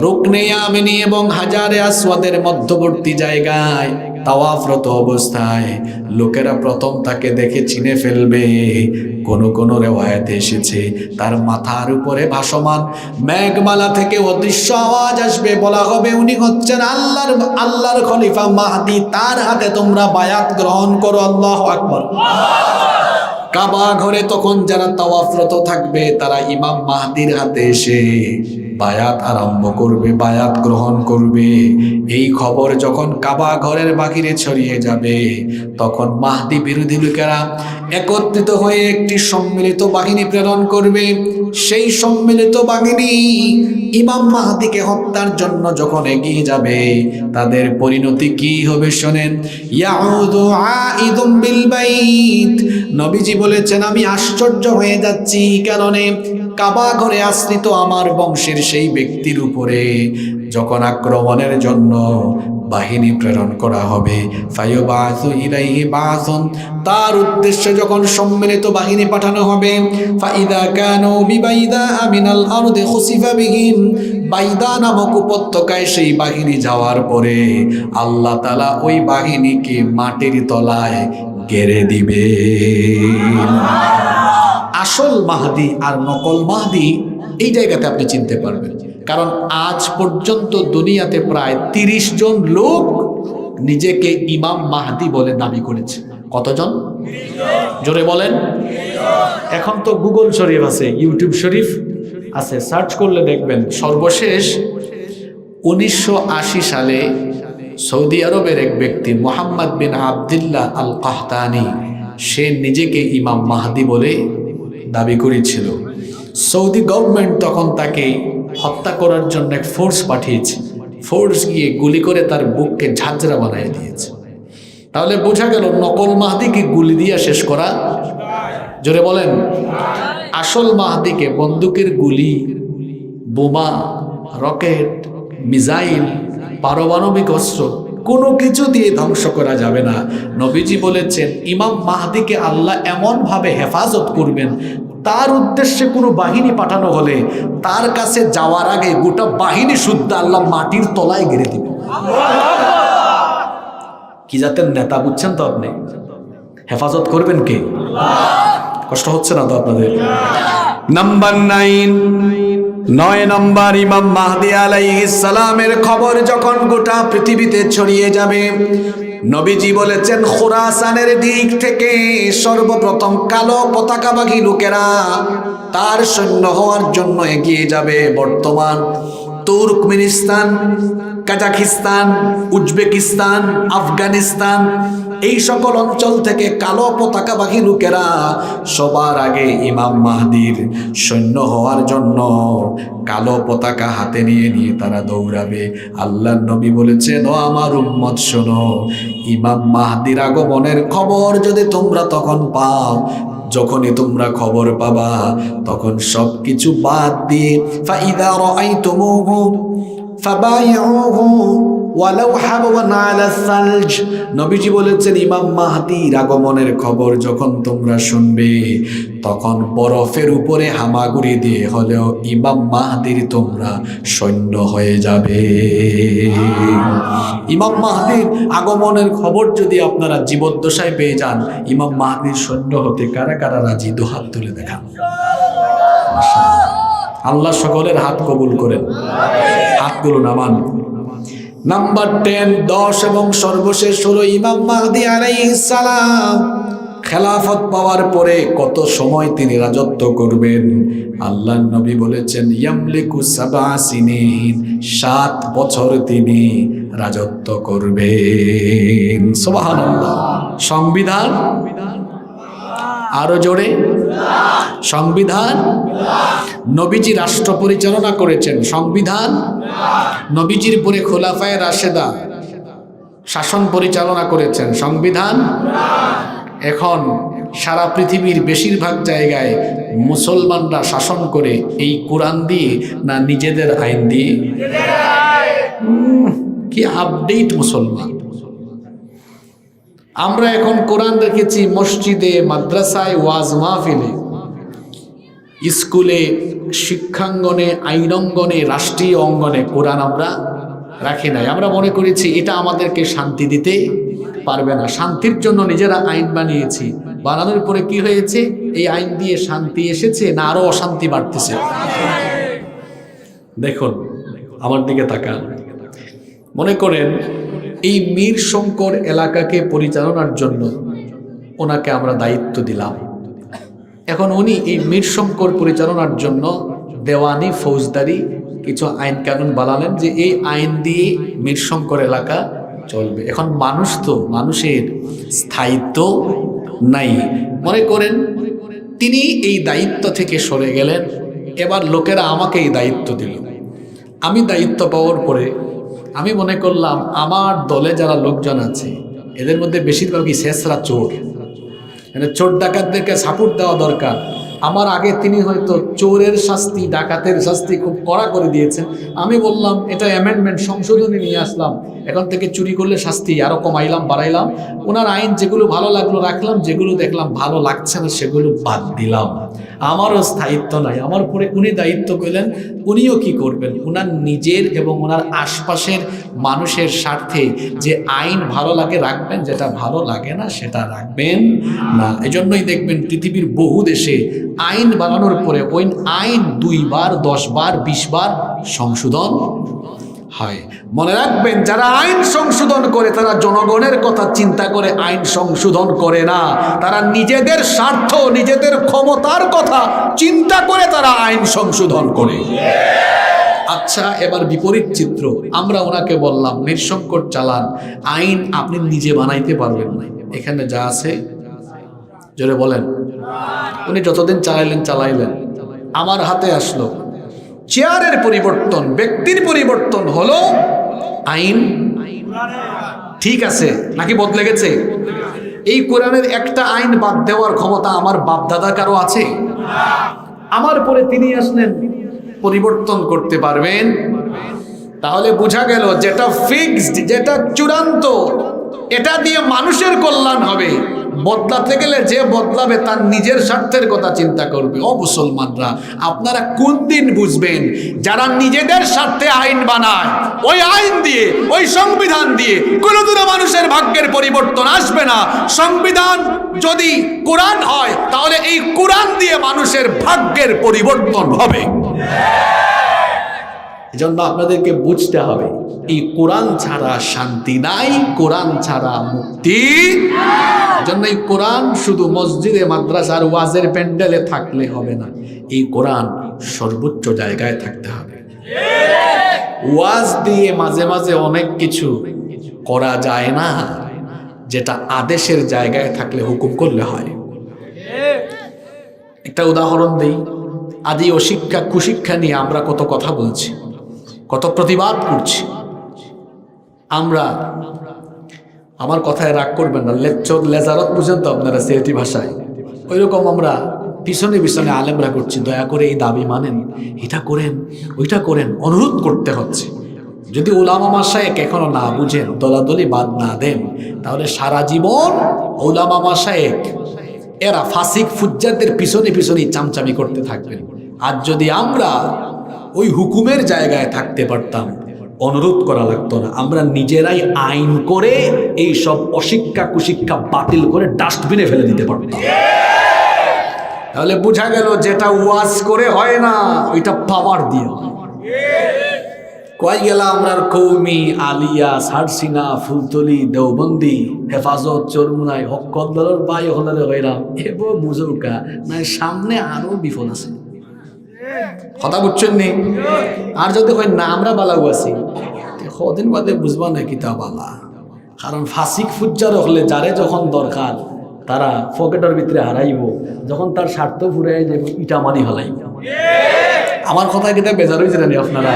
রুকনে ইয়ামিনী এবং হাজারে আসওয়াদের মধ্যবর্তী জায়গায় তাওয়াফরত অবস্থায় লোকেরা প্রথম তাকে দেখে চিনে ফেলবে। কোন রেওয়ায়াতে এসেছে তার মাথার উপরে ভাসমান মেঘমালা থেকে অদৃশ্য আওয়াজ আসবে, বলা হবে উনি হচ্ছেন আল্লাহর খলিফা মাহদী, তার হাতে তোমরা বায়াত গ্রহণ করো। আল্লাহু আকবার। কাবা ঘরে তখন যারা তাওয়াফরত থাকবে তারা ইমাম মাহদীর হাতে এসে বায়াত আরম্ভ করবে, বায়াত গ্রহণ করবে। এই খবর যখন কাবা ঘরের বাহিরে ছড়িয়ে যাবে তখন মাহদী বিরোধী লোকেরা একত্রিত হয়ে একটি সম্মিলিত বাহিনী প্রেরণ করবে। সেই সম্মিলিত বাহিনী ইমাম মাহদীকে হত্যার জন্য যখন এগিয়ে যাবে তাদের পরিণতি কি হবে শোনেন। ইয়াউদু আইদুম বিল বাইত, নবীজি বলেছেন আমি আশ্চর্য হয়ে যাচ্ছি, কারণে কাবা ঘরে আশ্রিত আমার বংশের সেই ব্যক্তির উপরে যখন আক্রমণের জন্য বাহিনী প্রেরণ করা হবে, ফায়ুবাসু ইলাইহি বাসুন, তার উদ্দেশ্যে যখন সম্মিলিত বাহিনী পাঠানো হবে, ফাইদা কানু বিবাইদা মিনাল আরদি খুসিফা বিহিম, বাইদা নামক উপত্যকায় সেই বাহিনী যাওয়ার পরে আল্লাহ তাআলা ওই বাহিনীকে মাটির তলায় গেড়ে দিবে। আসল মাহদী আর নকল মাহদী এই জায়গাতে আপনি চিনতে পারবেন, কারণ আজ পর্যন্ত দুনিয়াতে প্রায় 30 জন লোক নিজেকে ইমাম মাহদী বলে দাবি করেছে। কতজন? জোরে বলেন। এখন তো গুগল শরীফ আছে, ইউটিউব শরীফ আছে, সার্চ করলে দেখবেন সর্বশেষ 1980 সালে সৌদি আরবের এক ব্যক্তি মোহাম্মদ বিন আবদুল্লাহ আল কাহতানি, সে নিজেকে ইমাম মাহদী বলে দাবি করেছিল। সৌদি গভর্নমেন্ট তখন তাকে হত্যা করার জন্য এক ফোর্স পাঠিয়েছে, ফোর্স গিয়ে গুলি করে তার বুককে ঝাঁঝরা বানিয়ে দিয়েছে। তাহলে বোঝা গেল নকল মাহদীকে গুলি দিয়ে শেষ করা, জোরে বলেন, আসল মাহদীকে বন্দুকের গুলি, বোমা, রকেট, মিসাইল, পারমাণবিক অস্ত্র কোনো কিছু দিয়ে ধ্বংস করা যাবে না। নবীজি বলেছেন ইমাম মাহদীকে আল্লাহ এমনভাবে হেফাজত করবেন, তার উদ্দেশ্যে কোনো বাহিনী পাঠানো হলে তার কাছে যাওয়ার আগে গোটা বাহিনী শুদ্ধ আল্লাহ মাটির তলায় গেড়ে দিবে। কি জাতের নেতা বুঝছেন তো আপনি? হেফাজত করবেন কে? কষ্ট হচ্ছে না তো আপনাদের? নাম্বার 9 নম্বর, ইমাম মাহদী আলাইহিস সালামের খবর যখন গোটা পৃথিবীতে ছড়িয়ে যাবে, নবীজি বলেছেন খুরাসানের দিক থেকে সর্বপ্রথম কালো পতাকাবাহী লোকেরা তার সৈন্য হওয়ার জন্য এগিয়ে যাবে। বর্তমান তুর্কমেনিস্তান, কাজাখিস্তান, উজবেকিস্তান, আফগানিস্তান এই সকল অঞ্চল থেকে কালো পতাকাবাহী লোকেরা সবার আগে ইমাম মাহদীর সৈন্য হওয়ার জন্য কালো পতাকা হাতে নিয়ে তারা দৌড়াবে। আল্লাহর নবী বলেছেন, ও আমার উম্মত শোনো, ইমাম মাহদীর আগমনের খবর যদি তোমরা তখন পাও, যখনই তোমরা খবর পাবা তখন সবকিছু বাদ দিয়ে ফাইদা রাআইতুমুহু ফাবাইউহু ওয়ালাউ হাবওয়ান আলা সালজ, নবীজি বলেছেন ইমাম মাহদীর আগমনের খবর যখন তোমরা শুনবে তখন বরফের উপরে হামাগুড়ি দিয়ে হলেও ইমাম মাহদীর তোমরা সৈন্য হয়ে যাবে। ইমাম মাহদীর আগমনের খবর যদি আপনারা জীবদ্দশায় পেয়ে যান, ইমাম মাহদীর সৈন্য হতে কারা কারা রাজি? দুহাত তুলে দেখান। আল্লাহ সকলের হাত কবুল করেন, হাতগুলো নামান। নাম্বার 10, 10 এবং সর্বশেষ হলো ইমাম মাহদী আলাইহিস সালাম খেলাফত পাওয়ার পরে কত সময় তিনি রাজত্ব করবেন। আল্লাহর নবী বলেছেন ইয়ামলিকু 7 সিনিন, 7 বছর তিনি রাজত্ব করবেন। সুবহানাল্লাহ। সংবিধান, আরো জোরে, সংবিধান। নবীজি রাষ্ট্র পরিচালনা করেছেন, সংবিধান। নবীজির পরে খোলাফায়ে রাশেদা শাসন পরিচালনা করেছেন, সংবিধান। এখন সারা পৃথিবীর বেশিরভাগ জায়গায় মুসলমানরা শাসন করে এই কোরআন দিয়ে না নিজেদের আইন দিয়ে? কি আপডেট মুসলমান! আমরা এখন কোরআন রেখেছি মসজিদে, মাদ্রাসায়, ওয়াজ মাহফিলে, স্কুলে, শিক্ষাঙ্গনে, আইনঙ্গনে, রাষ্ট্রীয় অঙ্গনে কোরআন আমরা রাখি নাই। আমরা মনে করেছি এটা আমাদেরকে শান্তি দিতে পারবে না। শান্তির জন্য নিজেরা আইন বানিয়েছি, বানানোর পরে কি হয়েছে? এই আইন দিয়ে শান্তি এসেছে না আরো অশান্তি বাড়তেছে? দেখুন আমার দিকে তাকান, মনে করেন এই মীর শঙ্কর এলাকাকে পরিচালনার জন্য ওনাকে আমরা দায়িত্ব দিলাম। এখন উনি এই মীর শঙ্কর পরিচালনার জন্য দেওয়ানি ফৌজদারি কিছু আইন কানুন বানালেন যে এই আইন দিয়ে মীর শঙ্কর এলাকা চলবে। এখন মানুষ তো, মানুষের স্থায়িত্ব নাই। মনে করেন তিনি এই দায়িত্ব থেকে সরে গেলেন, এবার লোকেরা আমাকে এই দায়িত্ব দিল। আমি দায়িত্ব পাওয়ার পরে আমি মনে করলাম আমার দলে যারা লোকজন আছে এদের মধ্যে বেশিরভাগই শেষরা চোর, মানে চোর ডাকাতদেরকে সাপোর্ট দেওয়া দরকার। আমার আগে তিনি হয়তো চোরের শাস্তি, ডাকাতের শাস্তি খুব কড়া করে দিয়েছেন। আমি বললাম এটা অ্যামেন্ডমেন্ট, সংশোধনী নিয়ে আসলাম, এখন থেকে চুরি করলে শাস্তি আরও কমাইলাম, বাড়াইলাম। ওনার আইন যেগুলো ভালো লাগলো রাখলাম, যেগুলো দেখলাম ভালো লাগছে না সেগুলো বাদ দিলাম। আমারও স্থায়িত্ব নাই। আমার পরে উনি দায়িত্ব পেলেন, উনিও কি করবেন? ওনার নিজের এবং ওনার আশপাশের মানুষের স্বার্থে যে আইন ভালো লাগে রাখবেন, যেটা ভালো লাগে না সেটা রাখবেন না। এজন্যই দেখবেন পৃথিবীর বহু দেশে আইন বানানোর পরে ওই আইন 2 বার, 10 বার, 20 বার সংশোধন হয়। মনে রাখবেন, যারা আইন সংশোধন করে তারা জনগণের কথা চিন্তা করে আইন সংশোধন করে না, তারা নিজেদের স্বার্থ, নিজেদের ক্ষমতার কথা চিন্তা করে তারা আইন সংশোধন করে। আচ্ছা, এবার বিপরীত চিত্র। আমরা ওনাকে বললাম মীর শঙ্কর চালান, আইন আপনি নিজে বানাইতে পারবেন না, এখানে যা আছে জোরে বলেন। উনি যতদিন চালাইলেন, আমার হাতে আসলো চেয়ারের পরিবর্তন, ব্যক্তির পরিবর্তন হলো, আইন ঠিক আছে নাকি বদলে গেছে? এই কোরআনের একটা আইন বাদ দেওয়ার ক্ষমতা আমার বাপ দাদা কারো আছে? আমার পরে তিনি আসলেন, পরিবর্তন করতে পারবেন? তাহলে বোঝা গেল যেটা ফিক্সড, যেটা চূড়ান্ত, এটা দিয়ে মানুষের কল্যাণ হবে। বদলাতে গেলে যে বদলাবে তার নিজের স্বার্থের কথা চিন্তা করবে। ও মুসলমানরা, আপনারা কোন দিন বুঝবেন যারা নিজেদের স্বার্থে আইন বানায়, ওই আইন দিয়ে, ওই সংবিধান দিয়ে কোনোদিনও মানুষের ভাগ্যের পরিবর্তন আসবে না। সংবিধান যদি কোরআন হয় তাহলে এই কোরআন দিয়ে মানুষের ভাগ্যের পরিবর্তন হবে। এজন্য আপনাদেরকে বুঝতে হবে, এই কোরআন ছাড়া শান্তি নাই, কোরআন ছাড়া মুক্তি। এজন্য এই কোরআন শুধু মসজিদে, মাদ্রাসার, ওয়াজের প্যান্ডেলে থাকলে হবে না, এই কোরআন সর্বোচ্চ জায়গায় থাকতে হবে। ওয়াজ দিয়ে মাঝে মাঝে অনেক কিছু করা যায় না, যেটা আদেশের জায়গায় থাকলে হুকুম করলে হয়। একটা উদাহরণ দেই। আদি অশিক্ষা কুশিক্ষা নিয়ে আমরা কত কথা বলছি, কত প্রতিবাদ করছি। আমরা, আমার কথায় রাগ করবেন না, লেজারত বুঝেন তো আপনারা সিলেটি ভাষায়, ওইরকম আমরা পিছনে পিছনে আলেমরা করছি, দয়া করে এই দাবি মানেন, এটা করেন, ওইটা করেন, অনুরোধ করতে হচ্ছে। যদি উলামা মাশায়েখ এখনো না বুঝেন, দলাদলি বাদ না দেন, তাহলে সারা জীবন উলামা মাশায়েখ এরা ফাসিক ফুজ্জারদের পিছনে পিছনে চামচামি করতে থাকবেন। আর যদি আমরা ওই হুকুমের জায়গায় থাকতে পারতাম, অনুরোধ করা লাগতো না, আমরা নিজেরাই আইন করে এই সব অশিক্ষা কুশিক্ষা বাতিল করে ডাস্টবিনে ফেলে দিতে পারতাম। তাহলে বোঝা গেল যেটা ওয়াজ করে হয় না, ওইটা পাওয়ার দিয়ে হয়। কয় গেলা আমরার কৌমি, আলিয়া, সারসিনা, ফুলতলি, দেওবন্দি, হেফাজত, চরমুনাই, হকদলের বাই হলারে হইরাম, এবো মুজৌকা না, সামনে আরো বিপদ আছে। কথা বুঝছেন নি? আর যদি হয় না আমরা বালাগু আছি, কদিন বাদে বুঝবা না কিতা বালা। কারণ ফাসিক ফুজ্জার হলে যারে যখন দরকার তারা পকেটের ভিতরে হারাইব, যখন তার স্বার্থ ফুরাই যাইব ইটা মানি হলাইব। আমার কথা কিতা বেজার হয়েছে জানি আপনারা?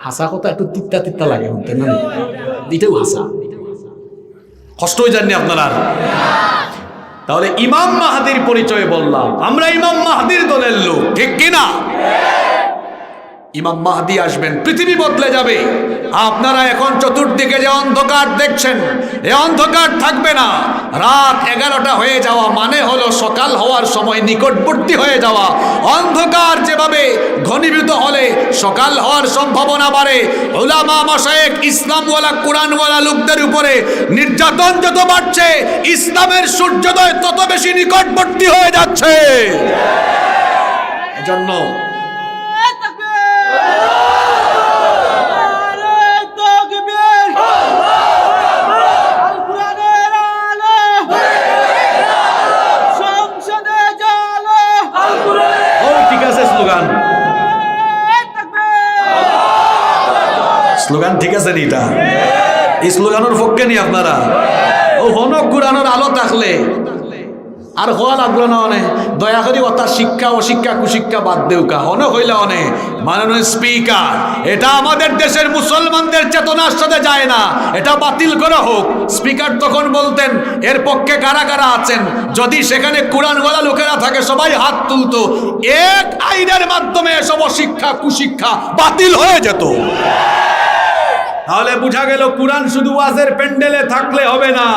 হাসা কথা একটু তিত্তা তিত্তা লাগে শুনতে না, এটাও হাসা, কষ্ট হয়ে যাননি আপনারা? তাহলে ইমাম মাহাদির পরিচয় বললাম, আমরা ইমাম মাহাদির দলের লোক, ঠিক কিনা? ইমাম মাহদি আসবেন, পৃথিবী বদলে যাবে। আপনারা এখন চতুর্দিকে যে অন্ধকার দেখছেন, এই অন্ধকার থাকবে না। রাত 11টা হয়ে যাওয়া মানে হলো সকাল হওয়ার সময় নিকটবর্তী হয়ে যাওয়া। অন্ধকার যেভাবে ঘনীভূত হলে সকাল হওয়ার সম্ভাবনা বাড়ে, উলামা মাশায়েখ ইসলামওয়ালা কোরআনওয়ালা লোকদের উপরে নির্যাতন যত বাড়ছে, ইসলামের সূর্যোদয় তত বেশি নিকটবর্তী হয়ে যাচ্ছে। এজন্য স্লোগান ঠিক আছে এটা, এই স্লোগানের পক্ষে নি আপনারা। ও হন কুরআনের আলো থাকলে আর হওয়া লাগলো না। অনেক দয়া করি অর্থাৎ শিক্ষা অশিক্ষা কুশিক্ষা বাদ দেউকা হন হইলে অনেক মাননীয় স্পিকার, এটা আমাদের দেশের মুসলমানদের চেতনার সাথে যায় না, এটা বাতিল করা হোক। স্পিকার তখন বলতেন এর পক্ষে কারা কারা আছেন, যদি সেখানে কোরআনওয়ালা লোকেরা থাকে সবাই হাত তুলতো, এক আইনের মাধ্যমে এসব অশিক্ষা কুশিক্ষা বাতিল হয়ে যেত। তাহলে বোঝা গেল কোরআন শুধু ওয়াজের প্যান্ডেলে থাকলে হবে না,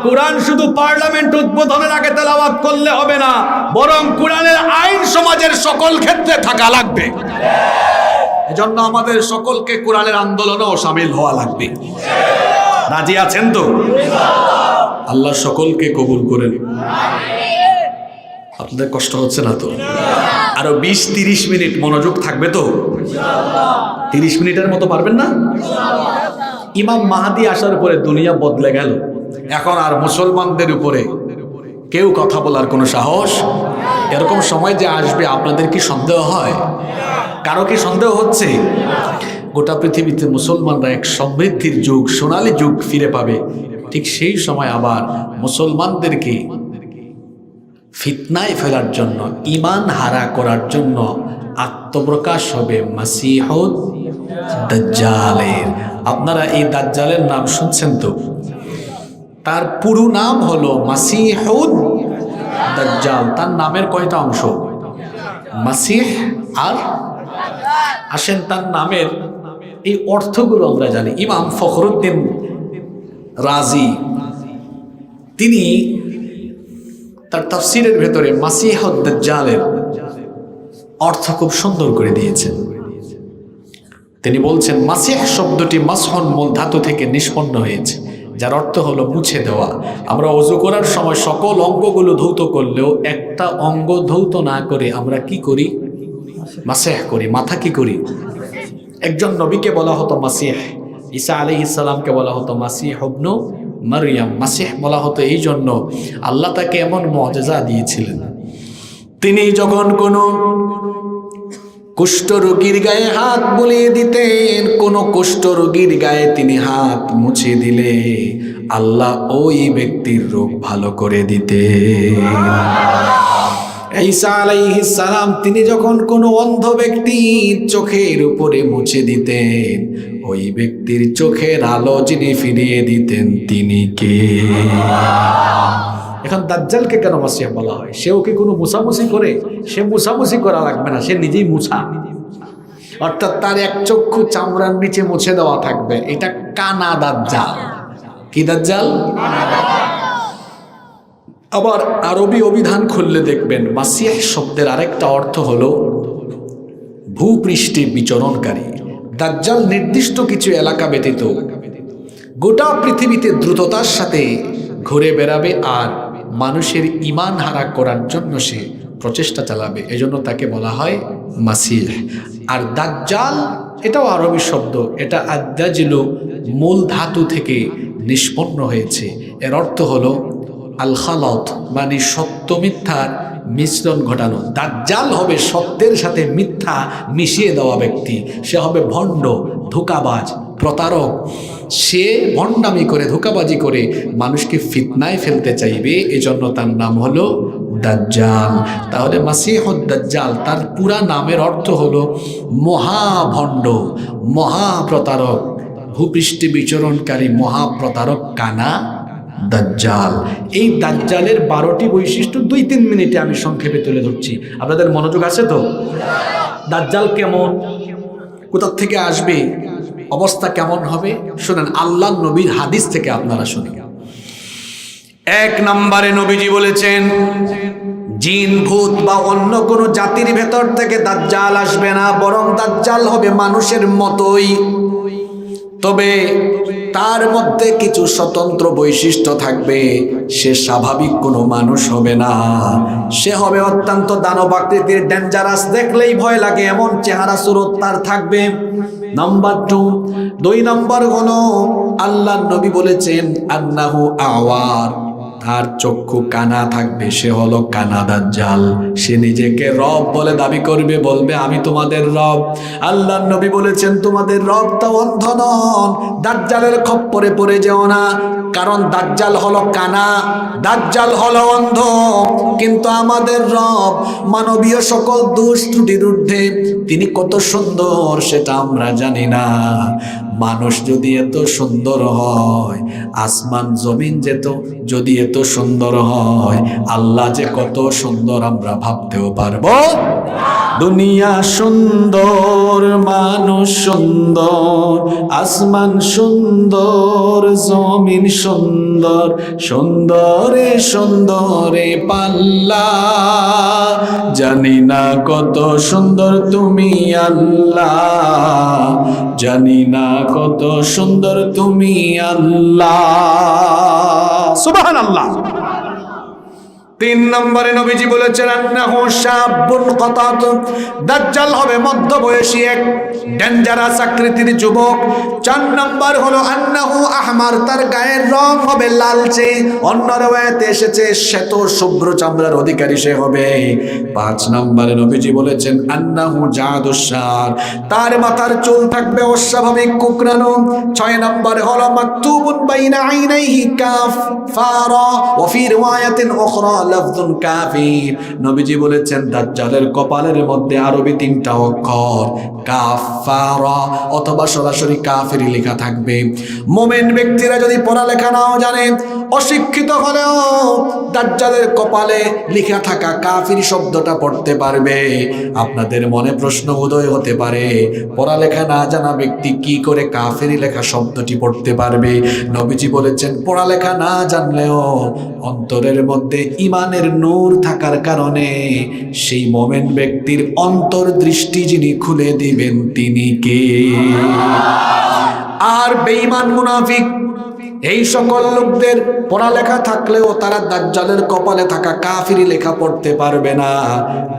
কোরআন শুধু পার্লামেন্ট উদ্বোধনের আগে তেলাওয়াত করলে হবে না, বরং কোরআনের আইন সমাজের সকল ক্ষেত্রে থাকা লাগবে। এজন্য আমাদের সকলকে কোরআনের আন্দোলনেও শামিল হওয়া লাগবে। রাজি আছেন তো? আল্লাহ সকলকে কবুল করেন। আপনাদের কষ্ট হচ্ছে না তো? আরো 20-30 মিনিট মনোযোগ থাকবে তো? 30 মিনিটের মতো পারবেন না? ইমাম মাহদি আসার পরে দুনিয়া বদলে গেল। এখন আর মুসলমানদের উপরে কেউ কথা বলার কোনো সাহস, এরকম সময় যে আসবে আপনাদের কি সন্দেহ হয়? কারো কি সন্দেহ হচ্ছে? গোটা পৃথিবীতে মুসলমানরা এক সমৃদ্ধির যুগ, সোনালী যুগ ফিরে পাবে। ঠিক সেই সময় আবার মুসলমানদেরকে ফিতনায় ফেলার জন্য, ঈমান হারা করার জন্য আত্মপ্রকাশ হবে মাসিহুদ দাজ্জালের। আপনারা এই দাজ্জালের নাম শুনছেন তো? তার পুরো নাম হলো মাসিহুদ দাজ্জাল। তার নামের কয়টা অংশ? মাসিহ আর আসেন তার নামের এই অর্থগুলো আমরা জানি। ইমাম ফখরুদ্দিন রাজি তিনি তার তাফসীরের ভেতরে মাসিহুদ দাজ্জালের অর্থ খুব সুন্দর করে দিয়েছেন। তিনি বলছেন মাসিহ শব্দটি মাসহন মূল ধাতু থেকে নিষ্পন্ন হয়েছে, যার অর্থ হলো মুছে দেওয়া। আমরা ওযু করার সময় সকল অঙ্গগুলো ধৌত করলেও একটা অঙ্গ ধৌত না করে আমরা কি করি? মাসিহ করি। মাথা কি করি? একজন নবীকে বলা হতো মাসিহ, ঈসা আলাইহিস সালামকে বলা হতো মাসিহ ইবনু মারইয়াম। মাসিহ বলা হতো এই জন্য আল্লাহ তাকে এমন মুআজিজা দিয়েছিলেন, তিনি যখন কোনো কুষ্ঠ রোগীর গায়ে হাত বুলিয়ে দিতেন, কোনো কুষ্ঠ রোগীর গায়ে তিনি হাত মুছে দিলে আল্লাহ ওই ব্যক্তির রোগ ভালো করে দিতেন। ঈসা আলাইহিস সালাম তিনি যখন কোনো অন্ধ ব্যক্তির চোখের উপরে মুছে দিতেন, ওই ব্যক্তির চোখের আলো যিনি ফিরিয়ে দিতেন তিনি কে? এখন দাজ্জালকে কেন মাসিহ বলা হয়? সেও কি কোনো মুছামুছি করে? সে মুছামুছি করা লাগবে না, সে নিজেই মুছা। অর্থাৎ তার এক চক্ষু চামড়ার নিচে মুছে দেওয়া থাকবে। এটা কানা দাজ্জাল। কি দাজ্জাল? আবার আরবি অভিধান খুললে দেখবেন মাসিহ শব্দের আরেকটা অর্থ হলো ভূপৃষ্ঠে বিচরণকারী। দাজ্জাল নির্দিষ্ট কিছু এলাকা ব্যতীত গোটা পৃথিবীতে দ্রুততার সাথে ঘুরে বেড়াবে আর মানুষের ঈমান হারা করার জন্য সে প্রচেষ্টা চালাবে। এজন্য তাকে বলা হয় মাসিহ। আর দাজ্জাল এটাও আরবি শব্দ, এটা আদ-দাজলু মূল ধাতু থেকে নিষ্পন্ন হয়েছে। এর অর্থ হলো আল খালাত, মানে সত্য মিথ্যার মিশ্রণ ঘটানো। দাজ্জাল হবে সত্যের সাথে মিথ্যা মিশিয়ে দেওয়া ব্যক্তি। সে হবে ভণ্ড, ধোঁকাবাজ, প্রতারক। সে ভণ্ডামি করে, ধোঁকাবাজি করে মানুষকে ফিতনায় ফেলতে চাইবে, এজন্য তার নাম হলো দাজ্জাল। তাহলে মাসিহুদ দাজ্জাল তার পুরা নামের অর্থ হলো মহাভণ্ড, মহাপ্রতারক, ভূপৃষ্ঠে বিচরণকারী মহাপ্রতারক কানা দাজ্জাল। এই দাজ্জালের 12টি বৈশিষ্ট্য 2-3 মিনিটে আমি সংক্ষেপে তুলে ধরছি। আপনাদের মনোযোগ আছে তো? দাজ্জাল কেমন? কোথা থেকে আসবে, অবস্থা কেমন হবে, শুনেন আল্লাহ নবীর হাদিস থেকে আপনারা শুনি। এক নম্বরে নবীজি বলেছেন, জিন ভূত বা অন্য কোন জাতির ভেতর থেকে দাজ্জাল আসবে না, বরং দাজ্জাল হবে মানুষের মতোই। তবে তার মধ্যে কিছু স্বতন্ত্র বৈশিষ্ট্য থাকবে। সে স্বাভাবিক কোনো মানুষ হবে না, সে হবে অত্যন্ত দানব আকৃতির, ডেঞ্জারাস, দেখলেই ভয় লাগে এমন চেহারা সুরত তার থাকবে। নাম্বার 2 নম্বর হলো আল্লাহ নবী বলেছেন আন্নাহু আওয়ার, তার চক্ষু কানা থাকবে, সে হলো কানা দাজ্জাল। সে নিজেকে রব বলে দাবি করবে, বলবে আমি তোমাদের রব। আল্লাহর নবী বলেছেন তোমাদের রব তো অন্ধ নন, দাজ্জালের খপ্পরে পড়ে যেও না, কারণ দাজ্জাল হলো কানা, দাজ্জাল হলো অন্ধ, কিন্তু আমাদের রব মানবীয় সকল দোষ ত্রুটির ঊর্ধ্বে, তিনি কত সুন্দর সেটা আমরা জানি না। মানুষ যদি এত সুন্দর হয়, আসমান জমিন যদি এত সুন্দর হয়, আল্লাহ যে কত সুন্দর আমরা ভাবতেও পারবো। দুনিয়া সুন্দর, মানুষ সুন্দর, আসমান সুন্দর, জমিন সুন্দর, সুন্দরে সুন্দরে পাল্লা, জানি না কত সুন্দর তুমি আল্লাহ, জানি না কত সুন্দর তুমি আল্লাহ। সুবহানাল্লাহ। 3 নম্বরে নবীজি বলেছেন আন্নাহু শাবুন কাতাত, দাজ্জাল হবে মধ্যবয়সী এক ডেঞ্জারাস আকৃতির যুবক। 4 নম্বর হলো আন্নাহু আহমার, তার গায়ের রং হবে লালচে, অন্য রওয়ায়াতে এসেছে শ্বেত শুভ্র চামড়ার অধিকারী সে হবে। 5 নম্বরে নবীজি বলেছেন আন্নাহু জাদুস শার, তার মাথার চুল থাকবে অস্বাভাবিক কুকরানো। 6 নম্বর হলো মাকতুবুন বাইনা আইনাইহি কাফারা ওয়া ফি রিওয়ায়াতিন উখরা লাফযুন কাফির, নবীজি বলেছেন দাজ্জালের কপালের মধ্যে আরবি 3টা অক্ষর কাফারা অথবা সরাসরি কাফির লেখা থাকবে। মুমিন ব্যক্তিরা যদি পড়ালেখা নাও জানে, অশিক্ষিত হলেও দাজ্জালের কপালে লেখা থাকা কাফির শব্দটা পড়তে পারবে। আপনাদের মনে প্রশ্ন উদয় হতে পারে, পড়ালেখা না জানা ব্যক্তি কি করে কাফির লেখা শব্দটি পড়তে পারবে? নবীজি বলেছেন পড়ালেখা না জানলেও অন্তরের মধ্যে ইমানের নূর থাকার কারণে সেই মুমিন ব্যক্তির অন্তর্দৃষ্টি যিনি খুলে দিবেন তিনি কে? আর বেঈমান মুনাফিক এই সকল লোকদের পড়ালেখা থাকলেও তারা দাজ্জালের কপালে থাকা কাফিরি লেখা পড়তে পারবে না,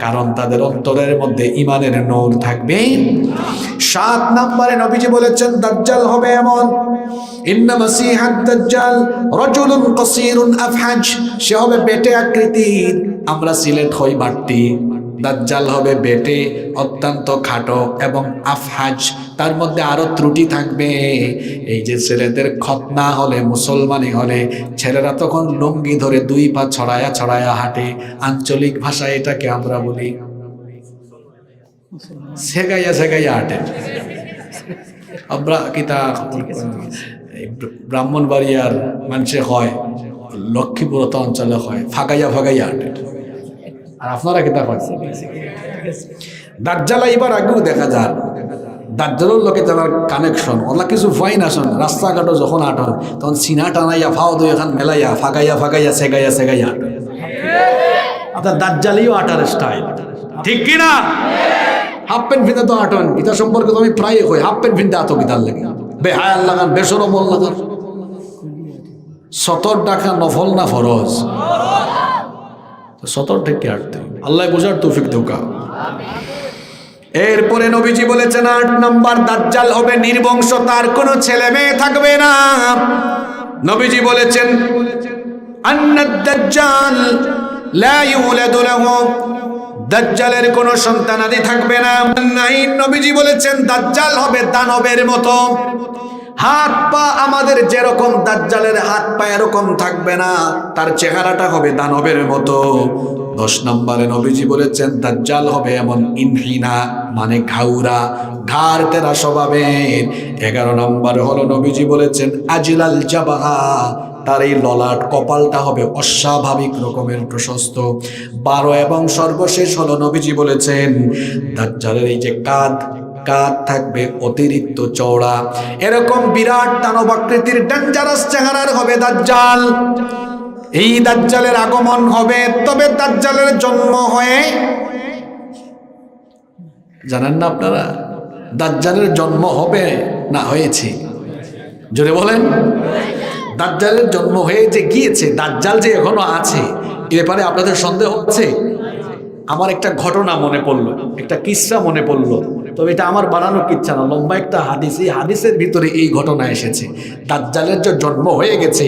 কারণ তাদের অন্তরের মধ্যে ইমানের নূর থাকবে। 7 নম্বরে নবীজি বলেছেন দাজ্জাল হবে এমন, ইন্না মাসিহাদ দাজ্জাল রাজুলুন কাসীরুন আফহাজ, সে হবে বেটে আকৃতির, আমরা সিলেট হই বাট্টি, দাজ্জাল হবে বেটে, অত্যন্ত খাটো এবং আফহাজ, তার মধ্যে আরো ত্রুটি থাকবে। এই যে ছেলেদের খতনা হলে, মুসলমানি হলে ছেলেরা তখন লুঙ্গি ধরে 2 পা ছড়ায়া ছড়ায়া হাঁটে, আঞ্চলিক ভাষায় এটাকে আমরা বলি সেগাইয়া সেগাইয়া হাঁটে। আমরা কিতা ব্রাহ্মণবাড়িয়ার মানুষে হয়, লক্ষ্মীপুর অঞ্চলে হয় ফাগাইয়া ফাগাইয়া হাঁটে। আর আপনারা কিতা হয় দাজ্জাল এবার আগেও দেখা যায়, দাজ্জালের লোকে যারা কানেকশন ওলা কিছু ফাইন আসন, রাস্তাঘাটও যখন আটন তখন সিনা টানাইয়া ফাও দুই এখান মেলাইয়া ফাগাইয়া ফাগাইয়া সেগাইয়া সেগাইয়া আটন। আপনার দাজ্জালিও আটার স্টাইল, ঠিক কিনা? হাফ প্যান্ট ভিন্দে তো আটন, এটা সম্পর্কে তো আমি প্রায় কই, হাফ প্যান্ট ভিন্দে আতো কিতার লাগে, বেহায়াল লাগান, বেসরমল লাগান। 70 টাকা নফল না ফরজ? 70 থেকে আটতে আল্লাহ বোঝার তৌফিক দোকা। এরপরে নবীজি বলেছেন 8 নম্বর দাজ্জাল হবে নির্বংশ, তার কোনো ছেলে মেয়ে থাকবে না। নবীজি বলেছেন আন্নাদ দাজ্জাল লা ইউলাদু লাহু, দাজ্জালের কোনো সন্তানাদি থাকবে না। নবীজি বলেছেন দাজ্জাল হবে দানবের মতো, হাত পা আমাদের যেরকম দাজ্জালের হাত পা এরকম থাকবে না, তার চেহারাটা হবে দানবের মতো। 10 নম্বরে নবীজি বলেছেন দাজ্জাল হবে এমন ইনহিনা মানে ঘাউরা, ঘাড় তেরা স্বভাবের। 11 নম্বর হলো নবীজি বলেছেন আজিলাল জাবাহা, তার এই ললাট কপালটা হবে অস্বাভাবিক রকমের প্রশস্ত। 12 এবং সর্বশেষ হলো নবীজি বলেছেন দাজ্জালের এই যে কাঁধ থাকবে অতিরিক্ত চওড়া। এরকম বিরাট দানবাকৃতির ডেঞ্জারাস চেহারার হবে দাজ্জাল। এই দাজ্জালের আগমন হবে। তবে দাজ্জালের জন্ম হয়ে, জানেন না আপনারা দাজ্জালের জন্ম হবে না হয়েছে? জোরে বলেন। দাজ্জালের জন্ম হয়ে যে গিয়েছে, দাজ্জাল যে এখনো আছে এ ব্যাপারে আপনাদের সন্দেহ হচ্ছে? আমার একটা ঘটনা মনে পড়লো, একটা কিসসা মনে পড়লো। তবে এটা আমার বানানো কিচ্ছা না, লম্বা একটা হাদিস। এই হাদিসের ভিতরে এই ঘটনা এসেছে। দাজ্জালের যে জন্ম হয়ে গেছে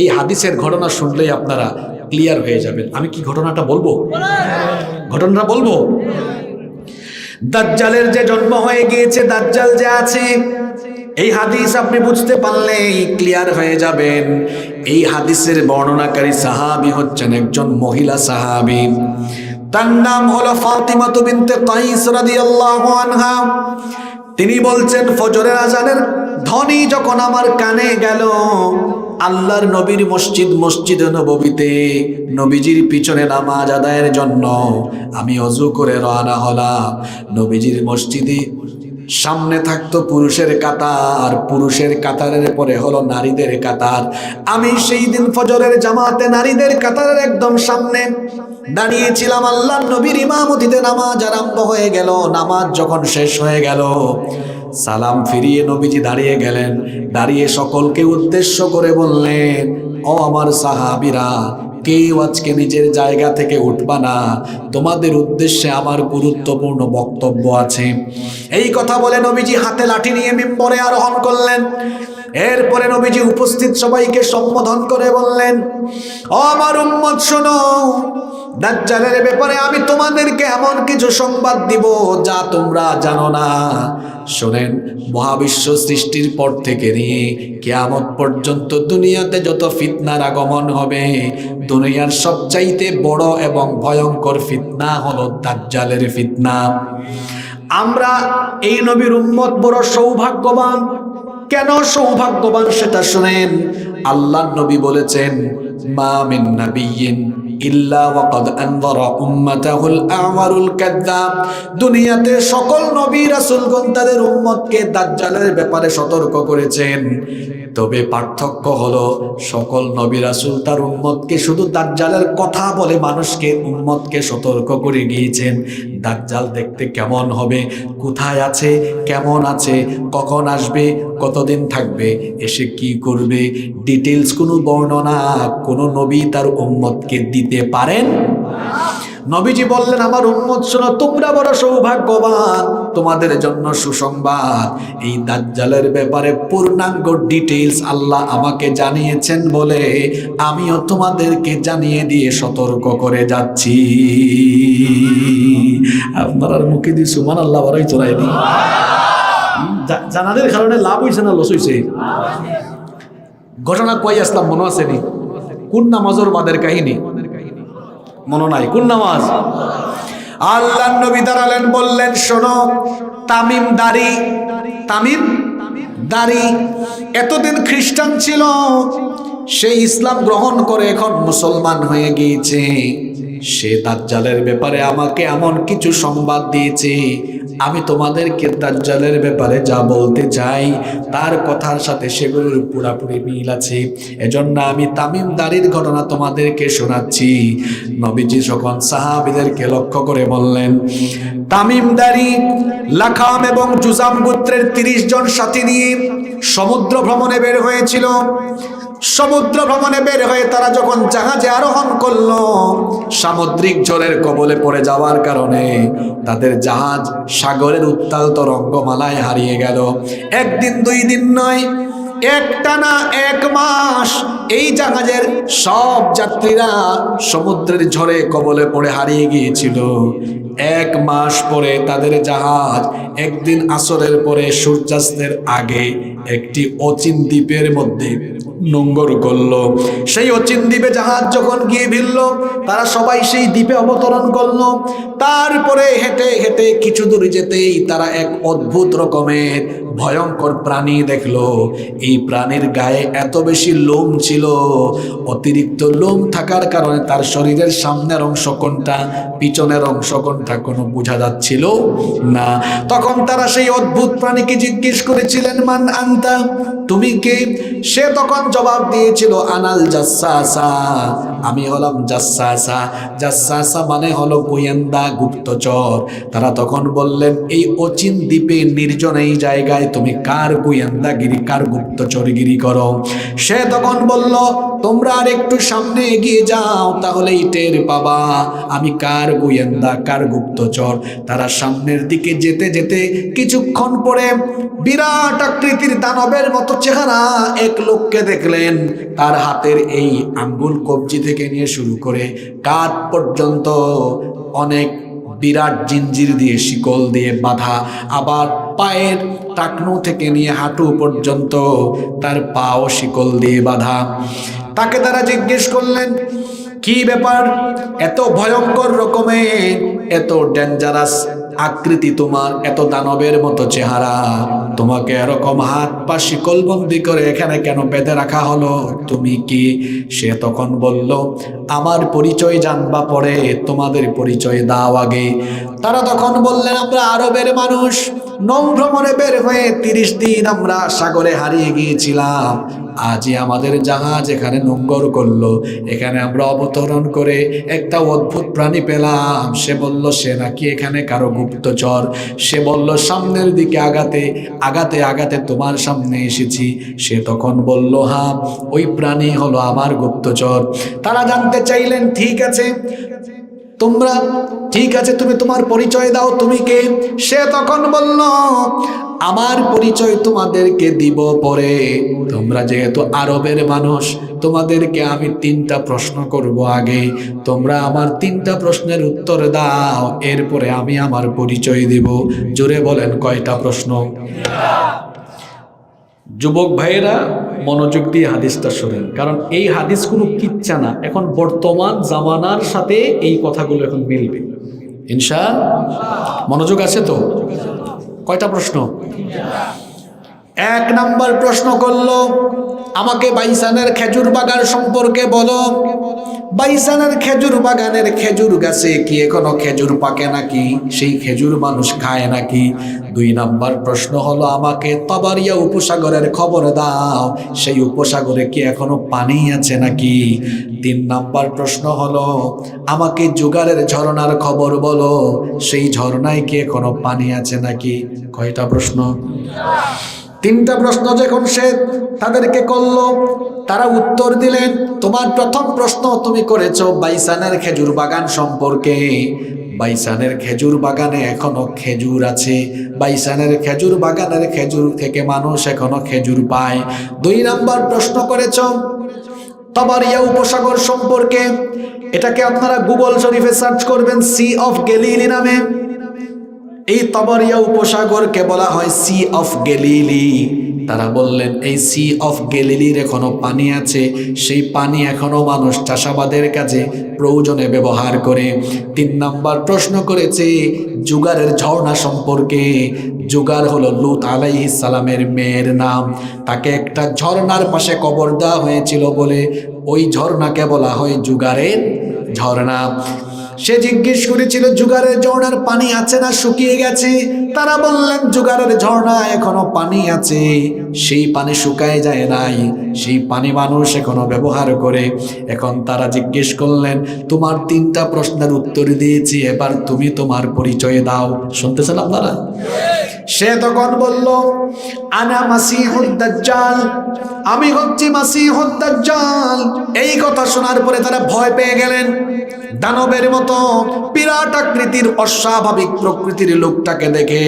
এই হাদিসের ঘটনা শুনলেই আপনারা ক্লিয়ার হয়ে যাবেন। আমি কি ঘটনাটা বলবো? ঘটনাটা বলবো। দাজ্জালের যে জন্ম হয়ে গিয়েছে, দাজ্জাল যে আছে, এই হাদিস আপনি বুঝতে পারলেই ক্লিয়ার হয়ে যাবেন। এই হাদিসের বর্ণনাকারী সাহাবী হচ্ছেন একজন মহিলা সাহাবী। তার নাম হলো ফাতিমা বিনতে কাইস রাদিয়াল্লাহু আনহা। তিনি বলছেন, ফজরের আজানের ধ্বনি যখন আমার কানে গেল, আল্লাহর নবীর মসজিদে নববীতে নবীজির পিছনে নামাজ আদায়ের জন্য আমি ওযু করে রওনা হলাম। নবীজির মসজিদে সামনে থাকতো পুরুষের কাতার, পুরুষের কাতারের পরে হলো নারীদের কাতার। আমি সেই দিন ফজরের জামাতে নারীদের কাতারের একদম সামনে দাঁড়িয়েছিলাম। আল্লাহর নবীর ইমামতিতে নামাজ আরম্ভ হয়ে গেল। নামাজ যখন শেষ হয়ে গেল, সালাম ফিরিয়ে নবীজি দাঁড়িয়ে গেলেন। দাঁড়িয়ে সকলকে উদ্দেশ্য করে বললেন, ও আমার সাহাবীরা, কেউ আজকে নিজের জায়গা থেকে উঠবা না, তোমাদের উদ্দেশ্যে আমার গুরুত্বপূর্ণ বক্তব্য আছে। এই কথা বলে নবীজি হাতে লাঠি নিয়ে মিম্বরে আরোহণ করলেন। এরপরে নবীজি উপস্থিত সবাইকে সম্বোধন করে বললেন, ও আমার উম্মত শোনো, দাজ্জালের ব্যাপারে আমি তোমাদেরকে এমন কিছু সংবাদ দিব যা তোমরা জানো না। শোনেন, মহাবিশ্ব সৃষ্টির পর থেকে নিয়ে কিয়ামত পর্যন্ত দুনিয়াতে যত ফিতনার আগমন হবে, দুনিয়ার সবচাইতে বড় এবং ভয়ঙ্কর ফিতনা হলো দাজ্জালের ফিতনা। আমরা এই নবীর উম্মত বড় সৌভাগ্যবান। কেন সৌভাগ্যবান সেটা শুনেন। আল্লাহর নবী বলেছেন, মা মিন নাবিয়্যিন ইল্লা ওয়াকাদ আনযারা উম্মাতাহুল আ'ওয়ারুল কাযযাব। দুনিয়াতে সকল নবী রাসূলগণ তাদের উম্মতকে দাজ্জালের ব্যাপারে সতর্ক করেছেন। তবে পার্থক্য হলো, সকল নবী রাসূল তার উম্মতকে শুধু দাজ্জালের কথা বলে মানুষকে, উম্মতকে সতর্ক করে গিয়েছেন। দাজ্জাল দেখতে কেমন হবে, কোথায় আছে, কেমন আছে, কখন আসবে, কতদিন থাকবে, এসে কি করবে, ডিটেইলস কোনো বর্ণনা কোনো নবী তার উম্মতকে দিতে পারেন। নবীজি বললেন, আমার উম্মত শোনো, তোমরা বড় সৌভাগ্যবান, তোমাদের জন্য সুসংবাদ। এই দাজ্জালের ব্যাপারে পূর্ণাঙ্গ ডিটেইলস আল্লাহ আমাকে জানিয়েছেন বলে আমিও তোমাদেরকে জানিয়ে দিয়ে সতর্ক করে যাচ্ছি। আপনার মুখে দিয়ে সুবহানাল্লাহ বড়ই চড়াই দিই। জানাদের কারণে লাভ হয়েছে না লস হয়েছে? ঘটনা কই আসলাম মনে আছে নি? কোন নামাজের বাদের কাহিনী মনে নাই? কোন নামাজ? আল্লাহর নবী দাঁড়ালেন, বললেন, শোনো, তামিম দাড়ি এতদিন খ্রিস্টান ছিল, সে ইসলাম গ্রহণ করে এখন মুসলমান হয়ে গিয়েছে। সে দাজ্জালের ব্যাপারে আমাকে এমন কিছু সংবাদ দিয়েছে, আমি তোমাদেরকে দাজ্জালের ব্যাপারে যা বলতে চাই তার কথার সাথে সেগুলোর পুরাপুরি মিল আছে। এজন্য আমি তামিম দাড়ির ঘটনা তোমাদেরকে শোনাচ্ছি। নবীজি যখন সাহাবীদেরকে লক্ষ্য করে বললেন, তামিম দাড়ি লাখাম এবং জুজাম গোত্রের 30 জন সাথী নিয়ে সমুদ্র ভ্রমণে বের হয়েছিল। সমুদ্র ভ্রমণে বের হয়ে তারা যখন জাহাজে আরোহণ করলো, সামুদ্রিক ঝড়ের কবলে পড়ে যাওয়ার কারণে তাদের জাহাজ সাগরের উত্তাল তরঙ্গমালায় হারিয়ে গেল। একদিন 2 দিন নয়, একটানা 1 মাস এই জাহাজের সব যাত্রীরা সমুদ্রের ঝড়ে কবলে পড়ে হারিয়ে গিয়েছিল। 1 মাস পরে তাদের জাহাজ একদিন আসরের পরে সূর্যাস্তের আগে একটি অচিন দ্বীপের মধ্যে নোঙ্গর করলো। সেই অচিন দ্বীপে জাহাজ যখন গিয়ে ভিড়ল, তারা সবাই সেই দ্বীপে অবতরণ করলো। তারপরে হেঁটে হেঁটে কিছু দূর যেতেই তারা এক অদ্ভুত রকমের ভয়ঙ্কর প্রাণী দেখলো। এই প্রাণীর গায়ে এত বেশি লোম ছিল, অতিরিক্ত লোম থাকার কারণে তার শরীরের সামনের অংশ কোনটা, পিছনের অংশ কোনটা কোনো বোঝা যাচ্ছিল না। তখন তারা সেই অদ্ভুত প্রাণীকে জিজ্ঞেস করেছিলেন, মান আনতা, তুমি কে? সে তখন জবাব দিয়েছিল, আনাল জাসসাসা, আমি হলাম জাসসাসা। জাসসাসা মানে হলো গোয়েন্দা, গুপ্তচর। তারা তখন বললেন, এই অচিন দ্বীপে নির্জন এই জায়গায় তুমি কার গোয়েন্দাগিরি, কার গুপ্তচরগিরি করো? সে তখন বলল, তোমরা আর একটু সামনে এগিয়ে যাও, তাহলেই টের পাবা আমি কার গোয়েন্দা, কার গুপ্তচর। তারা সামনের দিকে যেতে যেতে কিছুক্ষণ পরে বিরাট আকৃতির দানবের মতো চেহারা এক লোককে দেখলেন। তার হাতের এই আঙ্গুল কবজি থেকে নিয়ে শুরু করে কাঁধ পর্যন্ত অনেক বিরাট জিঞ্জির দিয়ে, শিকল দিয়ে বাঁধা, আবার পায়ের টাকনু থেকে নিয়ে হাঁটু পর্যন্ত তার পাও শিকল দিয়ে বাঁধা। তাকে তারা জিজ্ঞেস করলেন, কি ব্যাপার, এত ভয়ঙ্কর রকমের, এত ডেঞ্জারাস আকৃতি তোমার, এত দানবের মতো চেহারা, তোমাকে এরকম হাত পা শিকলবন্দি করে এখানে কেন বেঁধে রাখা হলো, তুমি কি? সে তখন বলল, আমার পরিচয় জানবা পরে, তোমাদের পরিচয় দাও আগে। তারা তখন বললেন, আমরা আরবের মানুষ, নৌ ভ্রমণে বের হয়ে 30 দিন আমরা সাগরে হারিয়ে গিয়েছিলাম। আজই আমাদের জাহাজ এখানে নোঙ্গর করলো, এখানে আমরা অবতরণ করে একটা অদ্ভুত প্রাণী পেলাম। সে বলল সে নাকি এখানে কারো গুপ্তচর। সে বলল সামনের দিকে আগাতে আগাতে আগাতে তোমার সামনে এসেছি। সে তখন বলল, হ্যাঁ, ওই প্রাণী হলো আমার গুপ্তচর। তারা জানতে চাইলেন, ঠিক আছে তুমি তোমার পরিচয় দাও, তুমি কে? সে তখন বলল, আমার পরিচয় তোমাদেরকে দিব পরে, তোমরা যেহেতু আরবের মানুষ, তোমাদেরকে আমি 3টা প্রশ্ন করব আগে, তোমরা আমার 3টা প্রশ্নের উত্তর দাও, এরপরে আমি আমার পরিচয় দিব। জোরে বলেন, কয়টা প্রশ্ন? যুবক ভাইয়েরা মনোযোগ দিয়ে হাদিসটা শোনেন, কারণ এই হাদিস কোনো কিচ্ছা না, এখন বর্তমান জামানার সাথে এই কথাগুলো এখন মিলবে ইনশাআল্লাহ। মনোযোগ আছে তো? কয়টা প্রশ্ন? 1 নাম্বার প্রশ্ন করলো, আমাকে বাইসানের খেজুর বাগান সম্পর্কে বলো। বাইসানের খেজুর বাগানের খেজুর গাছে কি এখনো খেজুর পাকে নাকি? সেই খেজুর মানুষ খায় নাকি? 2 নাম্বার প্রশ্ন হলো, আমাকে তাবারিয়া উপসাগরের খবর দাও, সেই উপসাগরে কি এখনো পানি আছে নাকি? 3 নাম্বার প্রশ্ন হলো, আমাকে জুগারের ঝর্ণার খবর বলো, সেই ঝর্ণায় কি এখনো পানি আছে নাকি? কয়টা প্রশ্ন? 3টা প্রশ্ন যখন সে তাদেরকে করলো, তারা উত্তর দিলেন, তোমার প্রথম প্রশ্ন তুমি করেছো বাইসানের খেজুর বাগান সম্পর্কে। বাইসানের খেজুর বাগানে এখনো খেজুর আছে, বাইসানের খেজুর বাগানের খেজুর থেকে মানুষ এখনো খেজুর পায়। 2 নাম্বার প্রশ্ন করেছো তাবারিয়া উপসাগর সম্পর্কে। এটাকে আপনারা গুগল শরীফে সার্চ করবেন, সি অফ গ্যালিলি নামে। এই তাবারিয়া উপসাগরকে বলা হয় সি অফ গ্যালিলি। তারা বললেন এই সি অফ গ্যালিলির এখনো পানি আছে, সেই পানি এখনো মানুষ চাষাবাদের কাজে প্রয়োজনে ব্যবহার করে। 3 নাম্বার প্রশ্ন করেছে জুগারের ঝর্ণা সম্পর্কে। জুগার হলো লূত আলাইহিস সালামের মেয়ের নাম, তাকে একটা ঝর্ণার পাশে কবর দেওয়া হয়েছিল বলে ওই ঝর্ণাকে বলা হয় জুগারের ঝর্ণা। সে জিজ্ঞেস করেছিল জুগারের ঝর্ণার পানি আছে না শুকিয়ে গেছে? তারা বললেন জুগারের ঝর্ণা এখনো পানি আছে, সেই পানি শুকায় যায় নাই, সেই পানি মানুষ এখনো ব্যবহার করে। এখন তারা জিজ্ঞেস করলেন তোমার 3টা প্রশ্নের উত্তর দিয়েছি, এবার তুমি তোমার পরিচয় দাও। শুনতেছেন আপনারা? সে তখন বলল আনা মাসিহুদ দাজ্জাল, আমি হচ্ছি মাসিহুদ দাজ্জাল। এই কথা শোনার পরে তারা ভয় পেয়ে গেলেন। দানবের মতো বিরাট আকৃতির অস্বাভাবিক প্রকৃতির লোকটাকে দেখে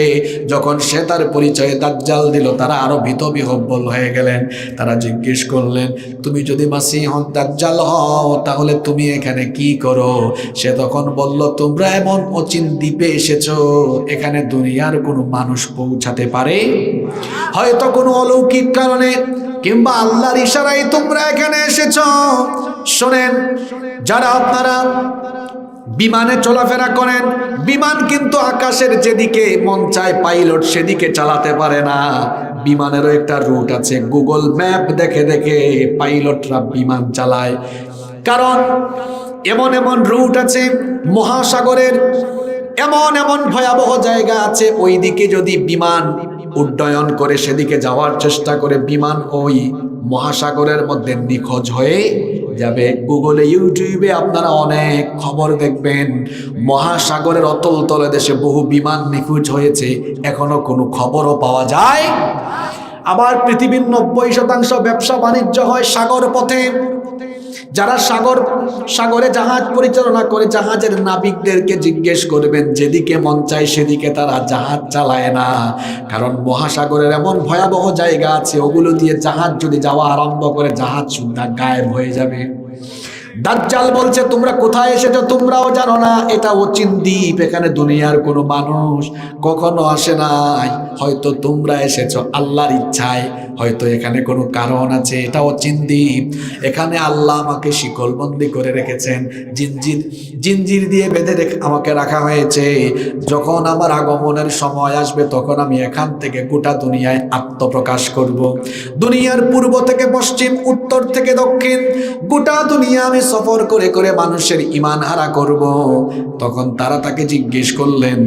যখন সে তার পরিচয়ে দাজ্জাল দিল, তারা আরো ভীতবিহ্বল হয়ে গেলেন। তারা জিজ্ঞেস করলেন তুমি যদি মাসিহুদ দাজ্জাল হও তাহলে তুমি এখানে কি করো? সে তখন বলল তোমরা এমন অচিন দ্বীপে এসেছো, এখানে দুনিয়ার কোনো মানুষ পৌঁছাতে পারে, হয়তো কোনো অলৌকিক কারণে কিংবা আল্লাহর ইশারায় তোমরা এখানে এসেছো। শোনেন, যারা আপনারা বিমানে চলাফেরা করেন, বিমান কিন্তু আকাশের যেদিকে মন চায় পাইলট সেদিকে চালাতে পারে না। বিমানেরও একটা রুট আছে, গুগল ম্যাপ দেখে দেখে পাইলটরা বিমান চালায়। কারণ এমন এমন রুট আছে মহাসাগরের, এমন এমন ভয়াবহ জায়গা আছে, ওই দিকে যদি বিমান উড্ডয়ন করে সেদিকে যাওয়ার চেষ্টা করে, বিমান ওই মহাসাগরের মধ্যে নিখোঁজ হয়ে যাবে। গুগলে ইউটিউবে আপনারা অনেক খবর দেখবেন, মহাসাগরের অতল তলে দেশে বহু বিমান নিখোঁজ হয়েছে, এখনো কোনো খবরও পাওয়া যায়। আবার পৃথিবীর 90% ব্যবসা বাণিজ্য হয় সাগর পথে। যারা সাগরে জাহাজ পরিচালনা করে, জাহাজের নাবিকদেরকে জিজ্ঞেস করবেন, যেদিকে মন চায় সেদিকে তারা জাহাজ চালায় না। কারণ মহাসাগরের এমন ভয়াবহ জায়গা আছে, ওগুলো দিয়ে জাহাজ যদি যাওয়া আরম্ভ করে, জাহাজ সুদ্ধা গায়েব হয়ে যাবে। দাজ্জাল বলছে, তোমরা কোথায় এসেছো তোমরাও জানো না, এটা অচিন দ্বীপ, এখানে দুনিয়ার কোনো মানুষ কখনো আসে নাই। হয়তো তোমরা এসেছো আল্লাহর ইচ্ছায়, হয়তো এখানে কোনো কারণ আছে, এটা অচিন দ্বীপ। এখানে আল্লাহ আমাকে শিকলবন্দি করে রেখেছেন, জিনজির দিয়ে বেঁধে আমাকে রাখা হয়েছে। যখন আমার আগমনের সময় আসবে, তখন আমি এখান থেকে গোটা দুনিয়ায় আত্মপ্রকাশ করব। দুনিয়ার পূর্ব থেকে পশ্চিম, উত্তর থেকে দক্ষিণ, গোটা দুনিয়া আমি সফর করে করে মানুষের ঈমান হারা করব। তখন তারা তাকে জিজ্ঞেস করলেন,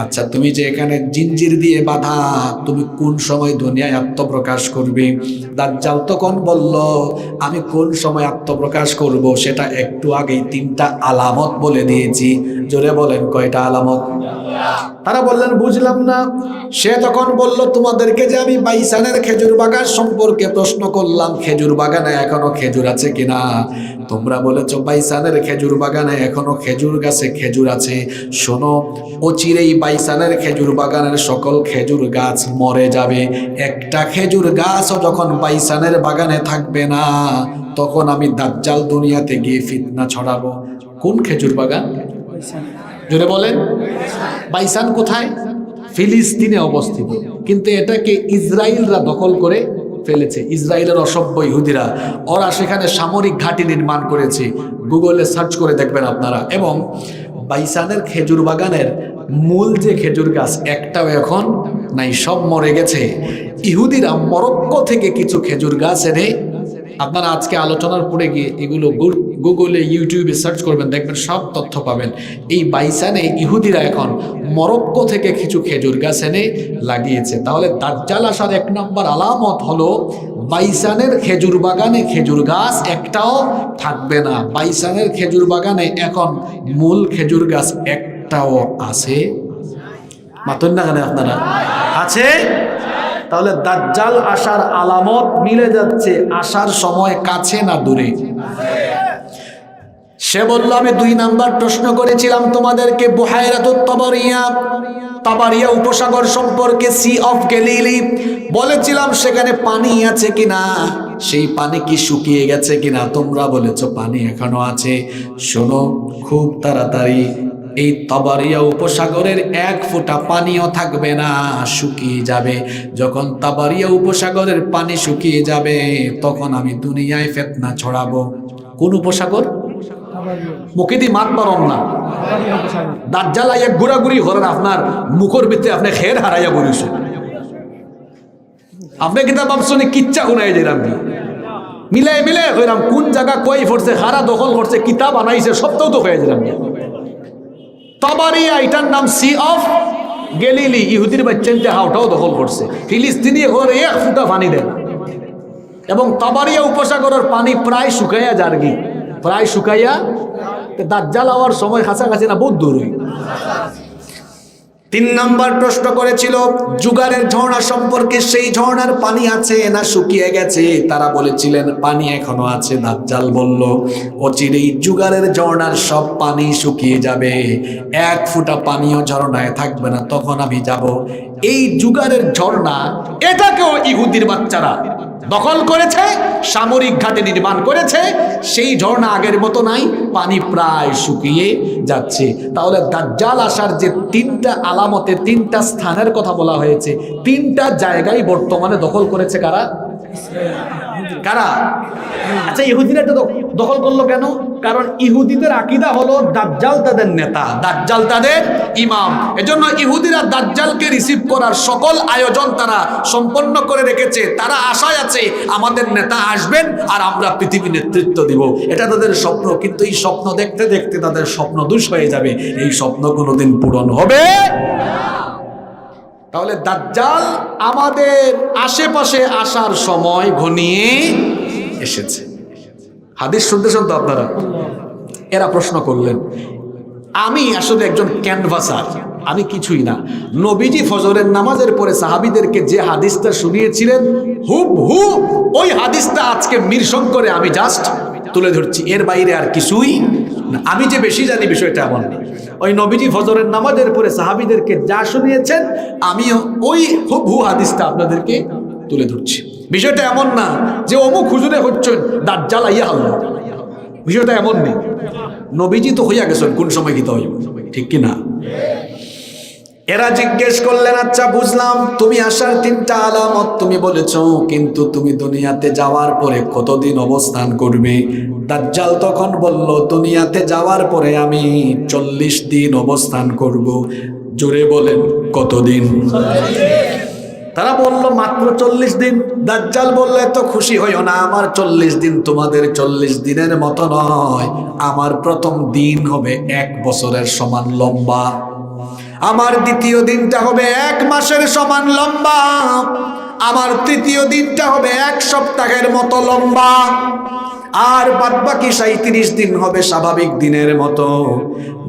আচ্ছা তুমি যে এখানে জিনজির দিয়ে বাঁধা, তুমি কোন সময় দুনিয়ায় আত্মপ্রকাশ করবে? দাজ্জাল তখন বলল, আমি কোন সময় আত্মপ্রকাশ করব সেটা একটু আগেই 3টা আলামত বলে দিয়েছি। জোরে বলেন, কয়টা আলামত? তারা বললেন, বুঝলাম না। সে তখন বলল, তোমাদেরকে যে আমি বাইসানের খেজুর বাগান সম্পর্কে প্রশ্ন করলাম, খেজুর বাগানে এখনো খেজুর আছে কিনা? তোমরা বলেছো বাইসানের খেজুর বাগানে এখনো খেজুর গাছে খেজুর আছে। শোনো, অচিরেই বাইসানের খেজুর বাগানের সকল খেজুর গাছ মরে যাবে। একটা খেজুর গাছও যখন বাইসানের বাগানে থাকবে না, তখন আমি দাজ্জাল দুনিয়াতে গিয়ে ফিতনা ছড়াবো। কোন খেজুর বাগান? জোরে বলেন। বাইসান কোথায়? ফিলিস্তিনে অবস্থিত, কিন্তু এটাকে ইসরায়েলরা দখল করে ফেলেছে। ইসরায়েলের অসভ্য ইহুদিরা, ওরা সেখানে সামরিক ঘাঁটি নির্মাণ করেছে। গুগলে সার্চ করে দেখবেন আপনারা। এবং বাইসানের খেজুর বাগানের মূল যে খেজুর গাছ, একটাও এখন নাই, সব মরে গেছে। ইহুদিরা মরক্কো থেকে কিছু খেজুর গাছ এনে, আপনারা আজকে আলোচনার পরে গিয়ে এগুলো গুগলে ইউটিউবে সার্চ করবেন, দেখবেন সব তথ্য পাবেন। এই বাইসানে ইহুদিরা এখন মরক্কো থেকে কিছু খেজুর গাছ এনে লাগিয়েছে। তাহলে দাজ্জাল আসার 1 নম্বর আলামত হলো, বাইসানের খেজুর বাগানে খেজুর গাছ একটাও থাকবে না। বাইসানের খেজুর বাগানে এখন মূল খেজুর গাছ একটাও আছে? মাতুন না কেন আপনারা? আছে। তাহলে দাজ্জাল আসার আলামত মিলে যাচ্ছে। আসার সময় কাছে না দূরে? সে বলল, আমি 2 নাম্বার প্রশ্ন করেছিলাম তোমাদেরকে, বুহাইরাতুত তাবারিয়া উপসাগর সম্পর্কে, সি অফ গ্যালিলি, বলেছিলাম সেখানে পানি আছে কিনা, সেই পানি কি শুকিয়ে গেছে কিনা? তোমরা বলেছো পানি এখনো আছে। শোনো, খুব তাড়াতাড়ি এই তাবারিয়া উপসাগরের 1 ফোঁটা পানিও থাকবে না, শুকিয়ে যাবে। যখন তাবারিয়া উপসাগরের পানি শুকিয়ে যাবে, তখন আমি দুনিয়ায় ফিতনা ছড়াবো। কোন উপসাগর? মুখেদি মাত পারন না, দাজ্জাল আইয়া ঘোরাঘুরি করেন, আপনার মুখর ভিতরে আপনি খের হারাইয়া বলিছে। আপনি কিতাব ভাবছেন কিচ্ছা শুনাই যাইলাম, মিলাই মিলাই কইরাম কোন জায়গা কই পড়ছে, হারা দখল করছে, কিতাব বানাইছে, সবটাও তো হয়ে যাইলাম। তাবারিয়া, এটার নাম সি অফ গ্যালিলি। ইহুদির বাচ্চানটা হাওটাও দখল করছে। ফিলিস্তিনি ঘরে 1 ফুটা পানি দেয়। এবং তাবারিয়া উপসাগরের পানি প্রায় শুকাইয়া যারগি, প্রায় শুকাইয়া। দাজ্জাল হওয়ার সময় কাছাকাছি না, বহুত দূর। 3 নাম্বার প্রশ্ন করেছিল জুগারের ঝর্ণা সম্পর্কে, সেই ঝর্ণার পানি আছে না শুকিয়ে গেছে? তারা বলেছিলেন পানি এখনো আছে। দাজ্জাল বলল, অচিরেই জুগারের ঝর্ণার সব পানি শুকিয়ে যাবে, 1 ফুটা পানিও ঝর্ণায় থাকবে না, তখন আমি যাব। এই জুগারের ঝর্ণা, এটাকেও ইহুদির বাচ্চারা দখল করেছে, সামরিক ঘাটে নির্মাণ করেছে। সেই ঝর্ণা আগের মতো নাই, পানি প্রায় শুকিয়ে যাচ্ছে। তাহলে দাজ্জাল আসার যে 3টা আলামতে 3টা স্থানের কথা বলা হয়েছে, 3টা জায়গায় বর্তমানে দখল করেছে কারা? কারা? আচ্ছা, ইহুদিরা এটা দখল করলো কেন? কারণ ইহুদিদের আকীদা হলো দাজ্জাল তাদের নেতা, দাজ্জাল তাদের ইমাম। এজন্য ইহুদিরা দাজ্জালকে রিসিভ করার সকল আয়োজন তারা সম্পন্ন করে রেখেছে। তারা আশায় আছে আমাদের নেতা আসবেন আর আমরা পৃথিবী নেতৃত্ব দিব, এটা তাদের স্বপ্ন। কিন্তু এই স্বপ্ন দেখতে দেখতে তাদের স্বপ্ন দুষ হয়ে যাবে, এই স্বপ্ন কোনোদিন পূরণ হবে না। তাহলে দাজ্জাল আমাদের আশেপাশে আসার সময় ঘনিয়ে এসেছে। হাদিস শুনতেছেন তো আপনারা? এরা প্রশ্ন করলেন, আমি আসলে একজন ক্যানভাসার, আমি কিছুই না। নবীজি ফজরের নামাজের পরে সাহাবীদেরকে যে হাদিসটা শুনিয়েছিলেন হুবহু ওই হাদিসটা আজকে মিরসং করে আমি জাস্ট তুলে ধরছি, এর বাইরে আর কিছুই না। আমি যে বেশি জানি বিষয়টা এমন নেই। ওই নবীজি ফজরের নামাজের পরে সাহাবীদেরকে যা শুনিয়েছেন আমিও ওই হুবহু হাদিসটা আপনাদেরকে তুলে ধরছি। বিষয়টা এমন না যে অমুক হুজুরে হচ্ছেন দাজ্জাল আইয়া আল্লাহ, বিষয়টা এমন নেই। নবীজি তো হইয়া গেছেন কোন সময় কি হইব, ঠিক কি না? এরা জিজ্ঞেস করলেন, আচ্ছা বুঝলাম তুমি আসার 3টা আলামত তুমি বলেছো, কিন্তু তুমি দুনিয়াতে যাওয়ার পরে কতদিন অবস্থান করবে? দাজ্জাল তখন বলল, দুনিয়াতে যাওয়ার পরে আমি 40 দিন অবস্থান করব। জোরে বলেন কতদিন? তারা বলল মাত্র 40 দিন। দাজ্জাল বললে তো খুশি হইও না, আমার 40 দিন তোমাদের 40 দিনের মতো নয়। আমার প্রথম দিন হবে 1 বছরের সমান লম্বা, আমার দ্বিতীয় দিনটা হবে 1 মাসের সমান লম্বা, আমার তৃতীয় দিনটা হবে 1 সপ্তাহের মতো লম্বা, আর বাদবাকি 37 দিন হবে স্বাভাবিক দিনের মতো।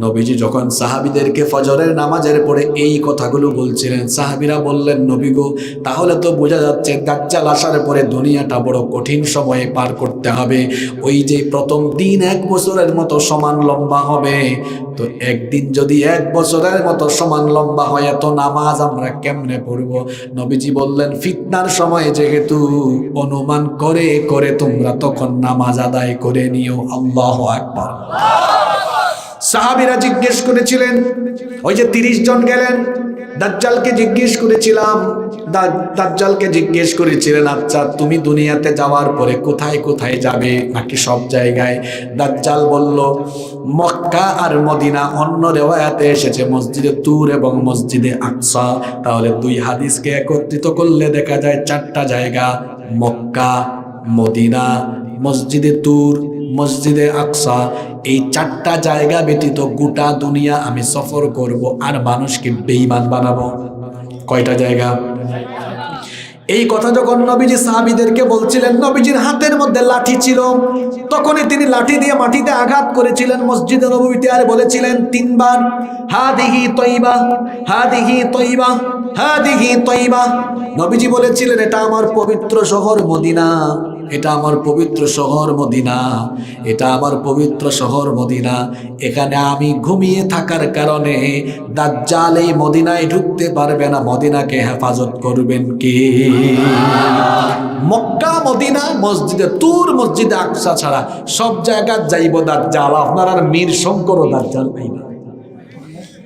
নবীজি যখন সাহাবীদেরকে ফজরের নামাজের পরে এই কথাগুলো বলছিলেন, সাহাবীরা বললেন, নবী গো, তাহলে তো বোঝা যাচ্ছে দাজ্জাল আসার পরে দুনিয়াটা বড় কঠিন সময়ে পার করতে হবে। ওই যে প্রথম দিন 1 বছরের মতো সমান লম্বা হবে, তো একদিন যদি 1 বছরের মতো সমান লম্বা হয়, তো নামাজ আমরা কেমনে পড়ব? নবীজি বললেন, ফিতনার সময় যেহেতু অনুমান করে করে তোমরা তখন নামাজ আদায় করে নিও। আল্লাহু আকবার। সাহাবীরা জিজ্ঞেস করেছিলেন, ওই যে 30 জন গেলেন, দাজ্জালকে জিজ্ঞেস করেছিলাম, দাজ্জালকে জিজ্ঞেস করেছিলেন, আচ্ছা তুমি দুনিয়াতে যাওয়ার পরে কোথায় কোথায় যাবে, নাকি সব জায়গায়? দাজ্জাল বলল, মক্কা আর মদিনা। অন্য রিওয়ায়াতে এসেছে মসজিদে তুর এবং মসজিদে আকসা। তাহলে 2 হাদিসকে একত্রিত করলে দেখা যায় 4টা জায়গা, মক্কা, মদিনা, মসজিদে তুর, মসজিদে আকসা। এই 4টা জায়গা ব্যতীত গোটা দুনিয়া আমি সফর করব আর মানুষকে বেঈমান বানাবো। কয়টা জায়গা? এই কথা যখন নবীজি সাহাবীদেরকে বলছিলেন, নবীজির হাতের মধ্যে লাঠি ছিল, তখনই তিনি লাঠি দিয়ে মাটিতে আঘাত করেছিলেন মসজিদে নববীতে, আর বলেছিলেন 3 বার, হাদিহি তয়্যিবা, হাদিহি তয়্যিবা, হাদিহি তয়্যিবা। নবীজি বলেছিলেন, এটা আমার পবিত্র শহর মদিনা, এটা আমার পবিত্র শহর মদিনা, এটা আমার পবিত্র শহর মদিনা। এখানে আমি ঘুমিয়ে থাকার কারণে দাজ্জাল এই মদিনায় ঢুকতে পারবে না। মদিনাকে হেফাজত করবেন কে? মক্কা, মদিনা, মসজিদে তুর, মসজিদে আকসা ছাড়া সব জায়গায় যাইব দাজ্জাল। আপনার আর মীর শঙ্কর দাজ্জাল নাই,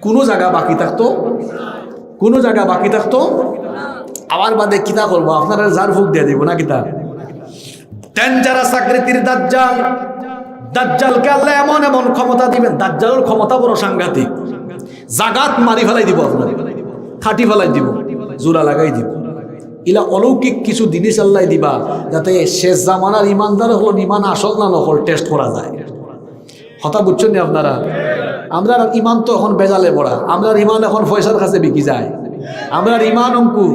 কোনো জায়গা বাকি থাকতো? কোনো জায়গা বাকি থাকতো? আবার বাদে কিতা করবো, আপনারা জার ফুক দিয়ে দিব না কিতা? ডেঞ্জারাস আকৃতির দাজ্জাল। দাজ্জালকে আল্লাহ এমন এমন ক্ষমতা দিবেন, দাজ্জালের ক্ষমতা বড় সাংঘাতিক। জাগাত মারি ফেলাই দিব, আপনার খাটি ফেলাই দিব, জোড়া লাগাই দিব। ইলা অলৌকিক কিছু জিনিস আল্লাহ দিবা, যাতে শেষ জামানার ইমানদার হলো ইমান আসল না নকল টেস্ট করা যায়। কথা বুঝছেন না আপনারা? আমরা ইমান তো এখন বেজালে পড়া, আমরা ইমান এখন পয়সার কাছে বিকি যায়, আমরা ইমান অঙ্কু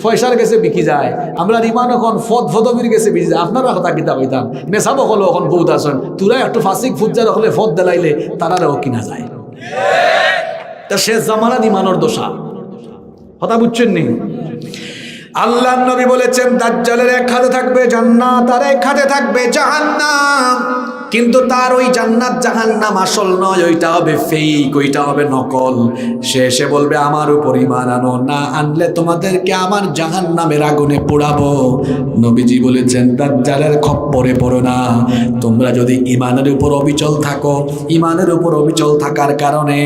পয়সার কাছে বিকি যায়, আমরা ইমান এখন ফদবির কাছে বিকি যায়। আপনারা কথা কিতা কইতাম, নেশাব হলো এখন বহুত আসন, তোরা একটু ফাঁসিক ফুজার হলে ফদ দেলাইলে তারাও কিনা যায়। তা শেষ জামানার ইমানোর দোষা। কথা বুঝছেন নি? আল্লাহর নবী বলেছেন, দাজ্জালের 1 হাতে থাকবে জান্নাত আর 1 হাতে থাকবে জাহান্নাম। কিন্তু তার ওই জান্নাত জাহান্নাম আসল নয়, ওইটা হবে ফেক, ওইটা হবে নকল। সে এসে বলবে আমার উপর ঈমান আনো, না আনলে তোমাদেরকে আমার জাহান্নামের আগুনে পোড়াবো। নবীজি বলেছেন দাজ্জালের খপ্পরে পড়ো না। তোমরা যদি ঈমানের উপর অবিচল থাকো, ঈমানের উপর অবিচল থাকার কারণে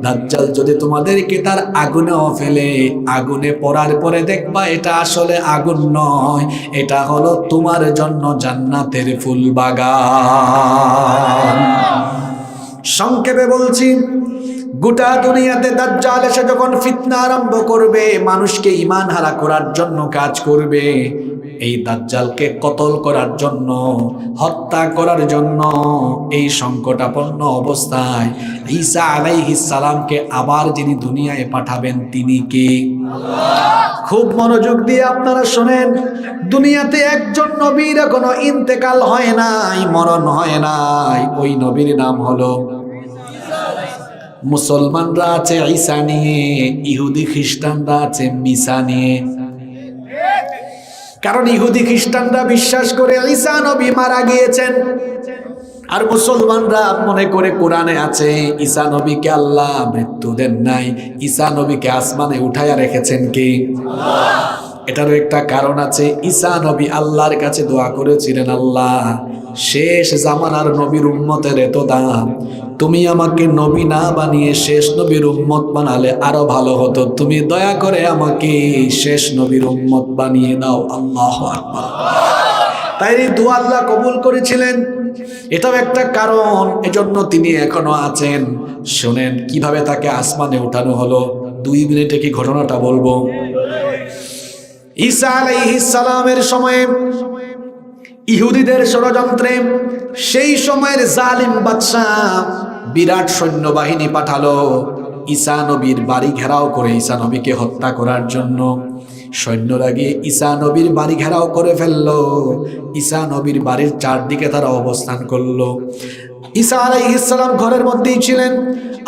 দাজ্জাল যদি তোমাদেরকে তার আগুনেও ফেলে, আগুনে পড়ার পরে দেখবা এটা আসলে আগুন নয়, এটা হলো তোমার জন্য জান্নাতের ফুল বাগান। সংক্ষেপে বলছি, গোটা দুনিয়াতে দাজ্জাল এসে যখন ফিতনা আরম্ভ করবে, মানুষকে ঈমান হারা করার জন্য কাজ করবে, এই দাজ্জালকে কতল করার জন্য, হত্যা করার জন্য, এই সংকটাপন্ন অবস্থায় ঈসা আলাইহিস সালামকে আবার যিনি দুনিয়ায় পাঠাবেন তিনি কে? খুব মনোযোগ দিয়ে আপনারা শোনেন। দুনিয়াতে একজন নবীর এখনো ইন্তেকাল হয় নাই, মরণ হয় নাই। ওই নবীর নাম হলো, মুসলমানরা আছে ঈসা নিয়ে, ইহুদি খ্রিস্টানরা আছে মিসা নিয়ে। কারণ ইহুদি খ্রিস্টানরা বিশ্বাস করে ঈসা নবী মারা গিয়েছেন, আর মুসলমানরা মনে করে কোরআনে আছে ঈসা নবীকে আল্লাহ মৃত্যু দেন নাই, ঈসা নবীকে আসমানে উঠায়া রেখেছেন কে? এটারও একটা কারণ আছে। ঈসা নবী আল্লাহর কাছে দোয়া করেছিলেন, আল্লাহ শেষ জামানার নবীর উম্মতের এত দাম, তুমি আমাকে নবী না বানিয়ে শেষ নবীর উম্মত বানালে আরো ভালো হতো, তুমি দয়া করে আমাকে শেষ নবীর উম্মত বানিয়ে দাও। আল্লাহু আকবার। তাই এই দোয়া আল্লাহ কবুল করেছিলেন, এটাও একটা কারণ, এজন্য তিনি এখনো আছেন। শুনেন কিভাবে তাকে আসমানে উঠানো হলো। 2 মিনিটে কি ঘটনাটা বলবো। ঈসা আলাইহিস সালামের সময়ে ইহুদিদের ষড়যন্ত্রে সেই সময়ের জালিম বাদশা বিরাট সৈন্যবাহিনী পাঠালো ঈসা নবীর বাড়ি ঘেরাও করে ঈসা নবীকে হত্যা করার জন্য। সৈন্যরা গিয়ে ঈসা নবীর বাড়ি ঘেরাও করে ফেললো। ঈসা নবীর বাড়ির চারদিকে তারা অবস্থান করলো। ঈসা আলাইহিস সালাম ঘরের মধ্যেই ছিলেন।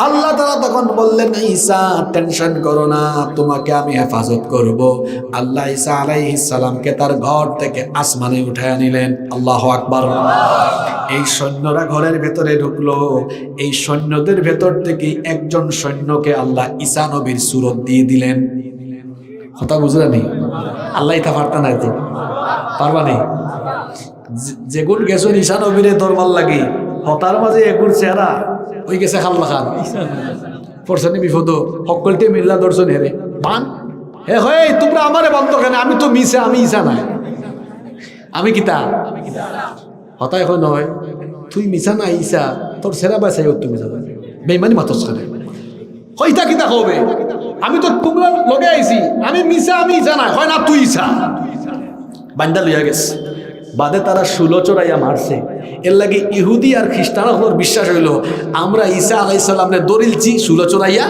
আল্লাহ তাআলা তখন বললেন, ঈসা টেনশন করো না, তোমাকে আমি হেফাজত করব। আল্লাহ ঈসা আলাইহিস সালামকে তার ঘর থেকে আসমানে উঠায় নিলেন। আল্লাহু আকবার। এই সৈন্যরা ঘরের ভেতরে ঢুকলো। এই সৈন্যদের ভেতর থেকে একজন সৈন্যকে আল্লাহ ঈসা নবীর সুরত দিয়ে দিলেন। কথা বুঝলেনি? আল্লাহ এটা পারতা নাই তো পারবা নেই। যেগুন গেছো ঈসা নবীরে দরবার লাগি, হতার মাঝে একুর চেহারা ওই গেছে খাল্লা খান পড়ছনি বিপদ সকলতে মিল্লা দর্শন হেরে বান হে হয় তোমরা আমারে বন্ধ কেন? আমি তো মিশা, আমি ঈসা নাই, আমি কিতা হতায় হয় নয়, তুই মিশা না ঈসা, তোর সেরা বাসাই তুমি যাবে বেইমানি মাতস করে হইতা কিতা হবে? আমি তো তোমরা লগে আইছি, আমি মিশা, আমি ঈসা নাই, হয় না তুই ঈসা। বান্দা লইয়া গেছে, বাদে তারা 16 চড়াইয়া মারছে। এর লাগে ইহুদি আর খ্রিস্টান হলোর বিশ্বাস হইল আমরা ঈসা আলাইহিস সালামের দরিলছি 16 চড়াইয়া।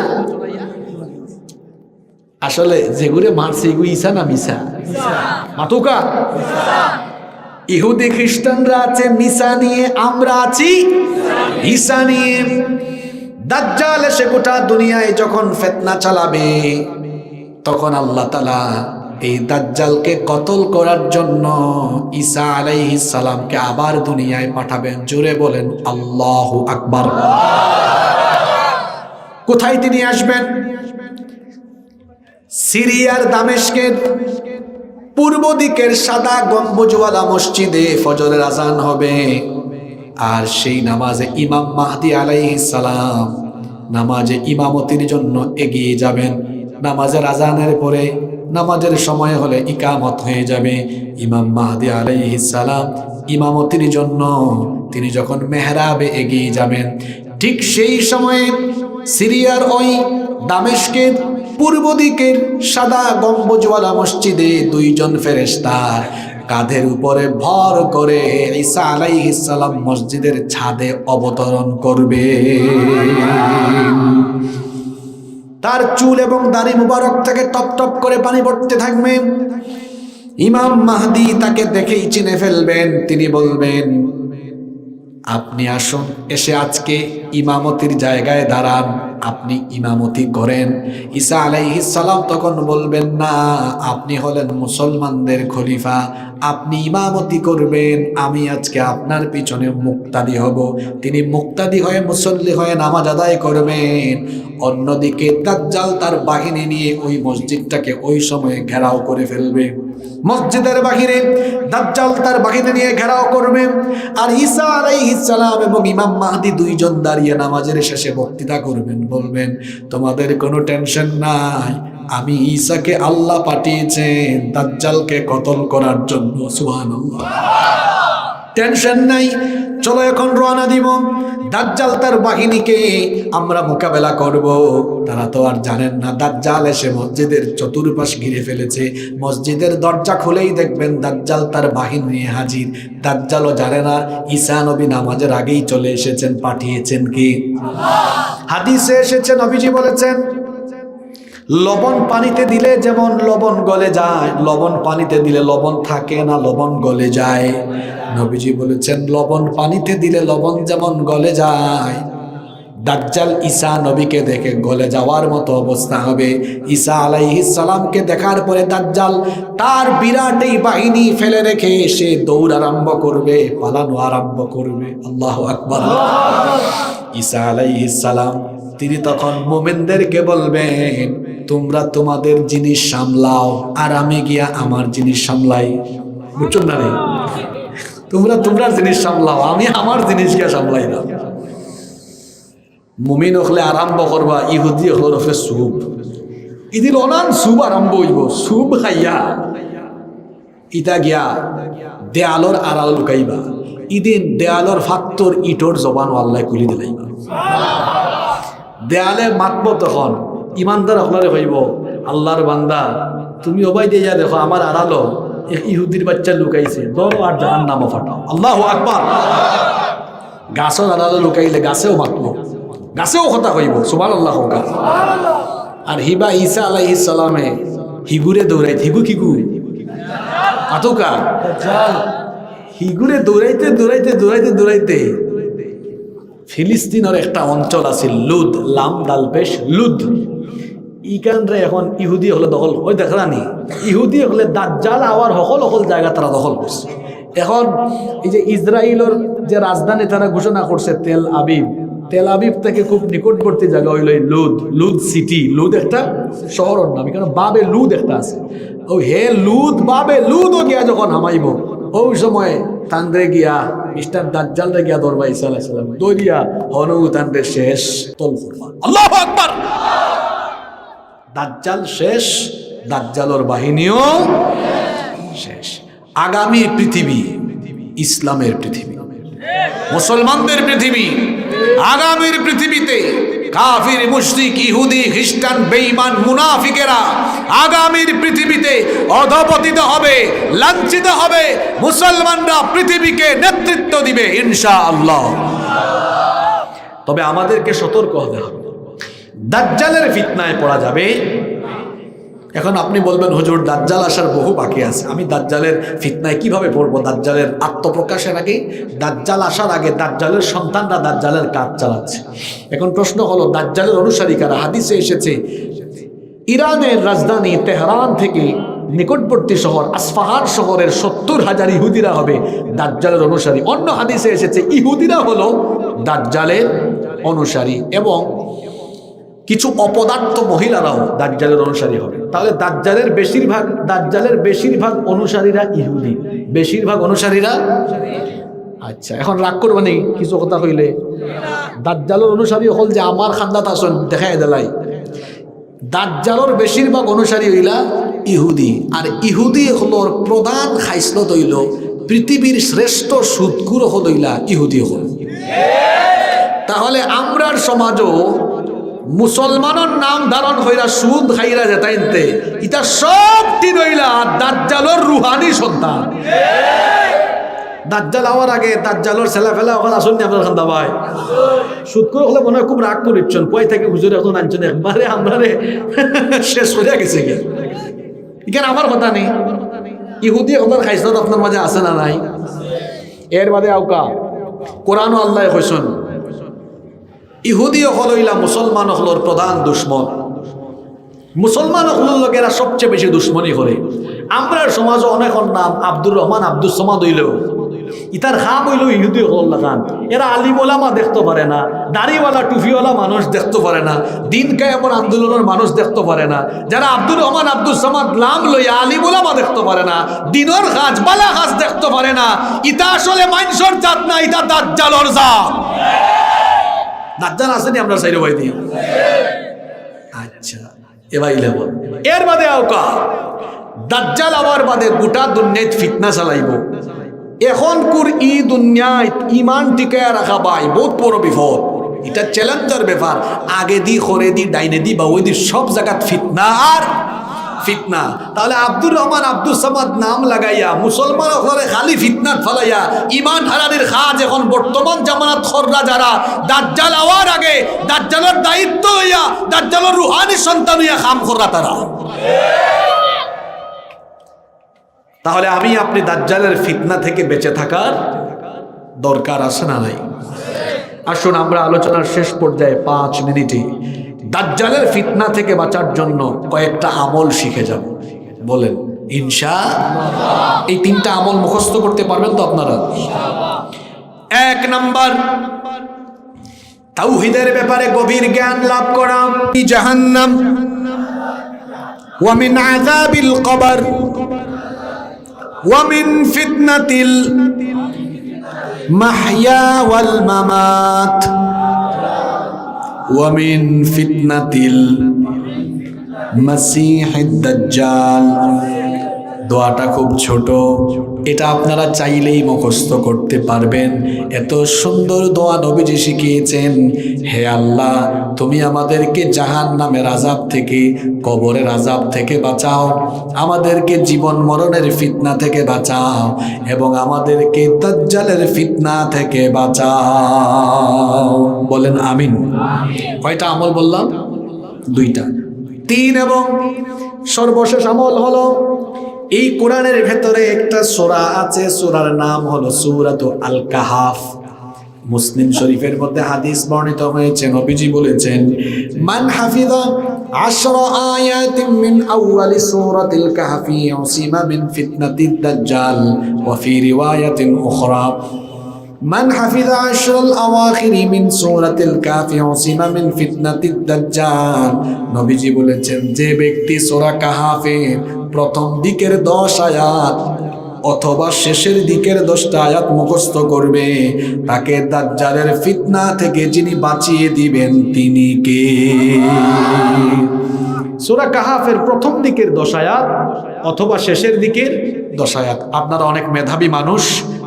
আসলে যেগুলো মারছে এগুলো ঈসা না মিশা? মাতুকা ইহুদি খ্রিস্টানরা আছে মিশা নিয়ে, আমরা আছি ঈসা নিয়ে। দাজ্জাল এসে গোটা দুনিয়ায় যখন ফিতনা চালাবে, তখন আল্লাহ তাআলা এই দাজ্জালকে কতল করার জন্য ঈসা আলাইহিস সালামকে আবার দুনিয়ায় পাঠাবেন। জোরে বলেন আল্লাহু আকবার। কোথায় তিনি আসবেন? সিরিয়ার দামেস্কের পূর্ব দিকের সাদা গম্বুজওয়ালা মসজিদে ফজরের আজান হবে, আর সেই নামাজে ইমাম মাহদী আলাইহিস সালাম নামাজে ইমামতির জন্য এগিয়ে যাবেন। নামাজের আজানের পরে নামাজের সময় হলে ইকামত হয়ে যাবে। ইমাম মাহদী আলাইহিস সালাম ইমামতির জন্য তিনি যখন মেহরাবে এগিয়ে যাবেন, ঠিক সেই সময়ে সিরিয়ার ওই দামেস্কের পূর্ব দিকের সাদা গম্বুজওয়ালা মসজিদে 2 জন ফেরেশতা কাঁধের উপরে ভর করে ঈসা আলাইহিস সালাম মসজিদের ছাদে অবতরণ করবে। তার চুল এবং দাড়ি মুবারক থেকে টপ টপ করে পানি পড়তে থাকবে। ইমাম মাহদী তাকে দেখেই চিনে ফেলবেন। তিনি বলবেন, আপনি আসুন, এসে আজকে ইমামতির জায়গায় দাঁড়ান, আপনি ইমামতি করেন। ঈসা আলাইহিস সালাম তখন বলবেন, না, আপনি হলেন মুসলমানদের খলিফা, আপনি ইমামতি করবেন, আমি আজকে আপনার পিছনে মুক্তাদি হব। তিনি মুক্তাদি হয়ে মুসল্লি হয়ে নামাজ আদায় করবেন। অন্যদিকে দাজ্জাল তার বাহিনী নিয়ে ওই মসজিদটাকে ওই সময়ে ঘেরাও করে ফেলবে। মসজিদের বাহিরে দাজ্জাল তার বাহিনী নিয়ে ঘেরাও করবে, আর ঈসা আলাইহিস সালাম এবং ইমাম মাহদী দুইজন দাঁড়িয়ে নামাজের শেষে বক্তৃতা করবেন, বলবেন, তোমাদের কোনো টেনশন নাই, আমি ঈসাকে আল্লাহ পাঠিয়েছেন দাজ্জালকে কতল করার জন্য। সুবহানাল্লাহ। টেনশন নাই, চলো এখন রওনা দিব। দাজ্জাল তার বাহিনীকে আমরা মোকাবেলা করব। তারা তো আর জানেন না দাজ্জাল এসে মসজিদের চতুর্পাশ ঘিরে ফেলেছে। মসজিদের দরজা খুলেই দেখবেন দাজ্জাল তার বাহিনী নিয়ে হাজির। দাজ্জালও জানে না ঈসা নবী নামাজের আগেই চলে এসেছেন, পাঠিয়েছেন কি আল্লাহ। হাদিসে এসেছে, নবীজি বলেছেন, লবণ পানিতে দিলে যেমন লবণ গলে যায়, লবণ পানিতে দিলে লবণ থাকে না, লবণ গলে যায়। নবীজি বলেছেন, লবণ পানিতে দিলে লবণ যেমন গলে যায়, দাজ্জাল ঈসা নবীকে দেখে গলে যাওয়ার মতো অবস্থা হবে। ঈসা আলাইহিস সালামকে দেখার পরে দাজ্জাল তার বিরাট এই বাহিনী ফেলে রেখে সে দৌড় আরম্ভ করবে, পালানো আরম্ভ করবে। আল্লাহু আকবার। ঈসা আলাইহিস সালাম তিনি তখন মুমিনদেরকে বলবেন, তোমরা তোমাদের জিনিস সামলাও, আর আমি গিয়া আমার জিনিস সামলাই। বুঝছো না রে? তোমরা তোমরা জিনিস সামলাও, আমি আমার জিনিস গিয়া সামলাই না। মুমিন হলে আরম্ভ করবা, ইহুদি হলে সুব। ইদিন অনান সুব আরম্ভ হইব, সুব খাইয়া ইটা গিয়া দেয়ালর আড়াল লুকাইবা। ইদিন দেয়ালর ফাত্তর ইটোর জবান আল্লাহ খুলি দিলাইবা। দেয়ালে মাতব তখন ইমানদার হলারে হইব, আল্লাহর বান্দা তুমি ওবাই দিয়ে দেখো আমার আড়ালো এক ইহুদির বাচ্চা লুকাইছে, ধরো আর জাহান্নামে ফাটাও। আল্লাহু আকবার। গাছের আড়ালে লুকাইলে গাছেও মাতব, গাছেও কথা কইব, সুবহানাল্লাহ। আর হিবা ঈসা আলাইহিস সালামে হিগুরে দৌড়াইতে, হিগু কিগু আতুকা হিগুরে দৌড়াইতে দৌড়াইতে দৌড়াইতে দৌড়াইতে ফিলিস্তিনের একটা অঞ্চল আছে লুদ, লাম দাল পেশ লুদ। ইকানরে এখন ইহুদি হলে দখল, ওই দেখলানি ইহুদি হলে দাজ্জাল আওয়ার সকল জায়গা তারা দখল করছে। এখন এই যে ইসরায়েলের যে রাজধানী তারা ঘোষণা করছে তেল আবিব, তেল আবিব থেকে খুব নিকটবর্তী জায়গা হইল লুদ, লুদ সিটি। লুদ একটা শহরের নাম, এখানে বাবে লুদ একটা আছে। ও হে লুদ বাবে লুদও গিয়া যখন হামাইব, ওই সময় তান্দ্রে গিয়া মিস্টার দাজ্জালরে গিয়া দরবা ঈসা আলাইহিস সালাম দরিয়া হনু তান্দ্রে শেষ তল করবা। আল্লাহু আকবার। দাজ্জাল শেষ, দাজ্জালর বাহিনীও শেষ। আগামী পৃথিবী ইসলামের পৃথিবী, মুসলমানদের পৃথিবী। আগামীর পৃথিবীতে কাফির, মুশরিক, ইহুদি, খ্রিস্টান, বেঈমান, মুনাফিকেরা আগামীর পৃথিবীতে অধপতিত হবে, লাঞ্ছিত হবে। মুসলমানরা পৃথিবীকে নেতৃত্ব দিবে ইনশাআল্লাহ। তবে আমাদেরকে সতর্ক হতে হবে, দাজ্জালের ফিতনায় পড়া যাবে। এখন আপনি বলবেন, হুজুর দাজ্জাল আসার বহু বাকি আছে, আমি দাজ্জালের ফিতনায় কিভাবে পড়বো? দাজ্জালের আত্মপ্রকাশের আগে, দাজ্জাল আসার আগে দাজ্জালের সন্তানরা দাজ্জালের কাজ চালাচ্ছে। এখন প্রশ্ন হলো, দাজ্জালের অনুসারী কারা? হাদিসে এসেছে ইরানের রাজধানী তেহরান থেকে নিকটবর্তী শহর আসফাহান শহরের 70,000 ইহুদিরা হবে দাজ্জালের অনুসারী। অন্য হাদিসে এসেছে ইহুদিরা হলো দাজ্জালের অনুসারী, এবং কিছু অপদার্থ মহিলারাও দাজ্জালের অনুসারী হবে। তাহলে দাজ্জালের বেশিরভাগ অনুসারীরা ইহুদি, বেশিরভাগ অনুসারীরা। আচ্ছা, এখন রাগ করবানি কিছু কথা কইলে। দাজ্জালের অনুসারী হল যে আমার খান্দাত আসন দেখাই দিলাই। দাজ্জালের বেশিরভাগ অনুসারী হইলা ইহুদি, আর ইহুদি হলোর প্রধান খাইসলত হইল পৃথিবীর শ্রেষ্ঠ সুদকুর হইলা ইহুদি হল। তাহলে আমরার সমাজও মুসলমানের নাম ধারণ হইরা সুদ খাইরা যেতাইনতে, ইটা সবটি রইলা দাজ্জালের রুহানি সন্তান। দাজ্জাল হওয়ার আগে দাজ্জালের ছেলেফেলা ওখানে আসেননি আপনার খান্দা ভাই? সুদ করে হলে মনে হয় খুব রাগ করিচ্ছেন, কয় থেকে হুজুর এখন আনছেন একবারে আমরা শেষ হয়ে গেছে। এখানে আমার কথা নেই, ইহুদি ওদের খাইসলত আপনার মাঝে আছে না নাই? এর বাদে আউকা কোরআন আল্লাহ কইছেন ইহুদি হল হইলা মুসলমান হলর প্রধান দুশ্মন। মুসলমান হলর লোকেরা সবচেয়ে বেশি দুশ্মনী করে। আমরা সমাজে অনেক নাম আব্দুর রহমান আব্দুল সমাদ হইলেও ইতার খাম হইল ইহুদি হল লাগান। এরা আলিম ওলামা দেখতে পারে না, দাড়িওয়ালা টুফিওয়ালা মানুষ দেখতে পারে না, দিন কায়েমের আন্দোলনের মানুষ দেখতে পারে না। যারা আব্দুর রহমান আব্দুল সমাদ নাম লইয়া আলিম ওলামা দেখতে পারে না, দিনের কাজ বালা কাজ দেখতে পারে না, ইতা আসলে মানুষের জাত না, ইতা দাজ্জালর জাত। দাজ্জাল আসেনি আমরা সাইরে ভাই দিই। আচ্ছা এবার ইলেবন এর বাদে আওকা দাজ্জাল আবার বাদে গোটা দুনিয়াত ফিতনা চালাইব। এখন কুর ই দুনিয়ায় ইমান টিকায় রাখা ভাই বহুত বড় বিপদ। এটা চ্যালেঞ্জের ব্যাপার। আগে দি খরে দি ডাইনে দি বা ওই দি সব জায়গাত ফিতনা আর ফিতনা। তাহলে আব্দুর রহমান আব্দুল সামাদ নাম লাগাইয়া মুসলমান ঘরে খালি ফিতনাত ফলাইয়া ইমান হারানির খাজ এখন বর্তমান জামানাত খররা যারা দাজ্জাল আওয়ার আগে দাজ্জালের দায়িত্ব হইয়া দাজ্জালের রুহানি সন্তান হইয়া খাম খররা তারা। তাহলে আমি আপনি দাজ্জালের ফিতনা থেকে বেঁচে থাকার দরকার আছে না নাই? আসুন আমরা আলোচনার শেষ পর্যায়ে 5 মিনিটে দাজ্জালের ফিতনা থেকে বাঁচার জন্য কয়েকটা আমল শিখে যাব। বলেন ইনশাআল্লাহ। এই 3টা আমল মুখস্থ করতে পারবেন তো আপনারা? 1 নাম্বার তাওহীদের ব্যাপারে গভীর জ্ঞান লাভ করা। জাহান্নাম ওয়া মিন আযাবিল কবর ওয়া মিন ফিতনাতিল মাহইয়া ওয়াল মামাত ওয়া মিন ফিতনাতিল মাসিহিদ দাজ্জাল। দোয়াটা খুব ছোট, এটা আপনারা চাইলেই মুখস্থ করতে পারবেন। এত সুন্দর দোয়া নবীজি শিখিয়েছেন। হে আল্লাহ, তুমি আমাদেরকে জাহান্নামের আযাব থেকে, কবরের আযাব থেকে বাঁচাও, আমাদেরকে জীবন মরণের ফিতনা থেকে বাঁচাও এবং আমাদেরকে দাজ্জালের ফিতনা থেকে বাঁচাও। বলেন আমিন। কয়টা আমল বললাম? 2টা। 3 এবং সর্বশেষ আমল হলো এই কোরআনের ভেতরে একটা সূরা আছে, সূরার নাম হলো সূরাতুল আল কাহাফ। মুসলিম শরীফের মধ্যে হাদিস বর্ণিত হয়েছে, নবীজি বলেছেন মান হাফিযা 10 আয়াতিন মিন আউয়ালি সূরাতিল কাহফি উসিমা মিন ফিতনাতিদ দাজ্জাল ওয়া ফি রিওয়ায়াতিন উখরা মান হাফিযা 10 আওয়াখিরি মিন সূরাতিল কাহফি উসিমা মিন ফিতনাতিদ দাজ্জাল। নবীজি বলেছেন যে ব্যক্তি সূরা কাহফের প্রথম দিকের 10 আয়াত অথবা শেষের দিকের 10টা আয়াত মুখস্থ করবে, তাকে দাজ্জালের ফিতনা থেকে যিনি বাঁচিয়ে দিবেন তিনি কে? সূরা কাহাফের প্রথম দিকের 10 আয়াত অথবা শেষের দিকের 10 আয়াত। আপনারা অনেক মেধাবী মানুষ,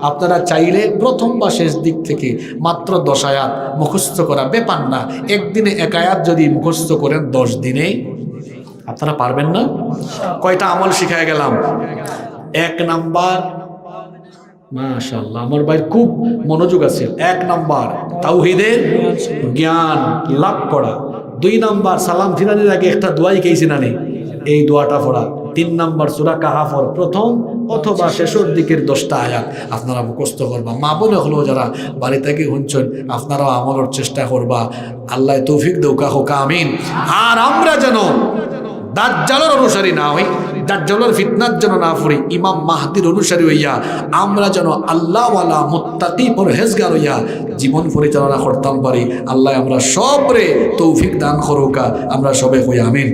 আপনারা চাইলে প্রথম বা শেষ দিক থেকে মাত্র 10 আয়াত মুখস্থ করা ব্যাপার না। একদিনে 1 আয়াত যদি মুখস্থ করেন 10 দিনে আপনারা পারবেন না? কয়টা আমল শিখায় গেলাম? 1 নাম্বার, মাশাআল্লাহ আমার ভাই খুব মনোযোগ আছে। 1 নাম্বার তাওহীদের জ্ঞান লাভ করা। 2 নাম্বার সালাম ফিরানোর আগে একটা দোয়াই কেইছি না নেই, এই দোয়াটা পড়া। 3 নাম্বার সূরা কাহাফের প্রথম অথবা শেষের দিকের 10টা আয়াত আপনারা মুখস্থ করবা। মা বলে হলো যারা বাড়ি থেকে শুনছেন আপনারাও আমলের চেষ্টা করবা। আল্লাহ তৌফিক দৌকা হোক, আমিন। আর আমরা যেন দাজ্জালের অনুসারী না হই, দাজ্জালের ফিতনার যেন না পড়ি, ইমাম মাহদির অনুসারী হইয়া আমরা যেন আল্লাহওয়ালা মুত্তাকি পরহেজগার হইয়া জীবন পরিচালনা করতাম পারি। আল্লাহ আমরা সবরে তৌফিক দান করুকা। আমরা সবাই হই আমিন।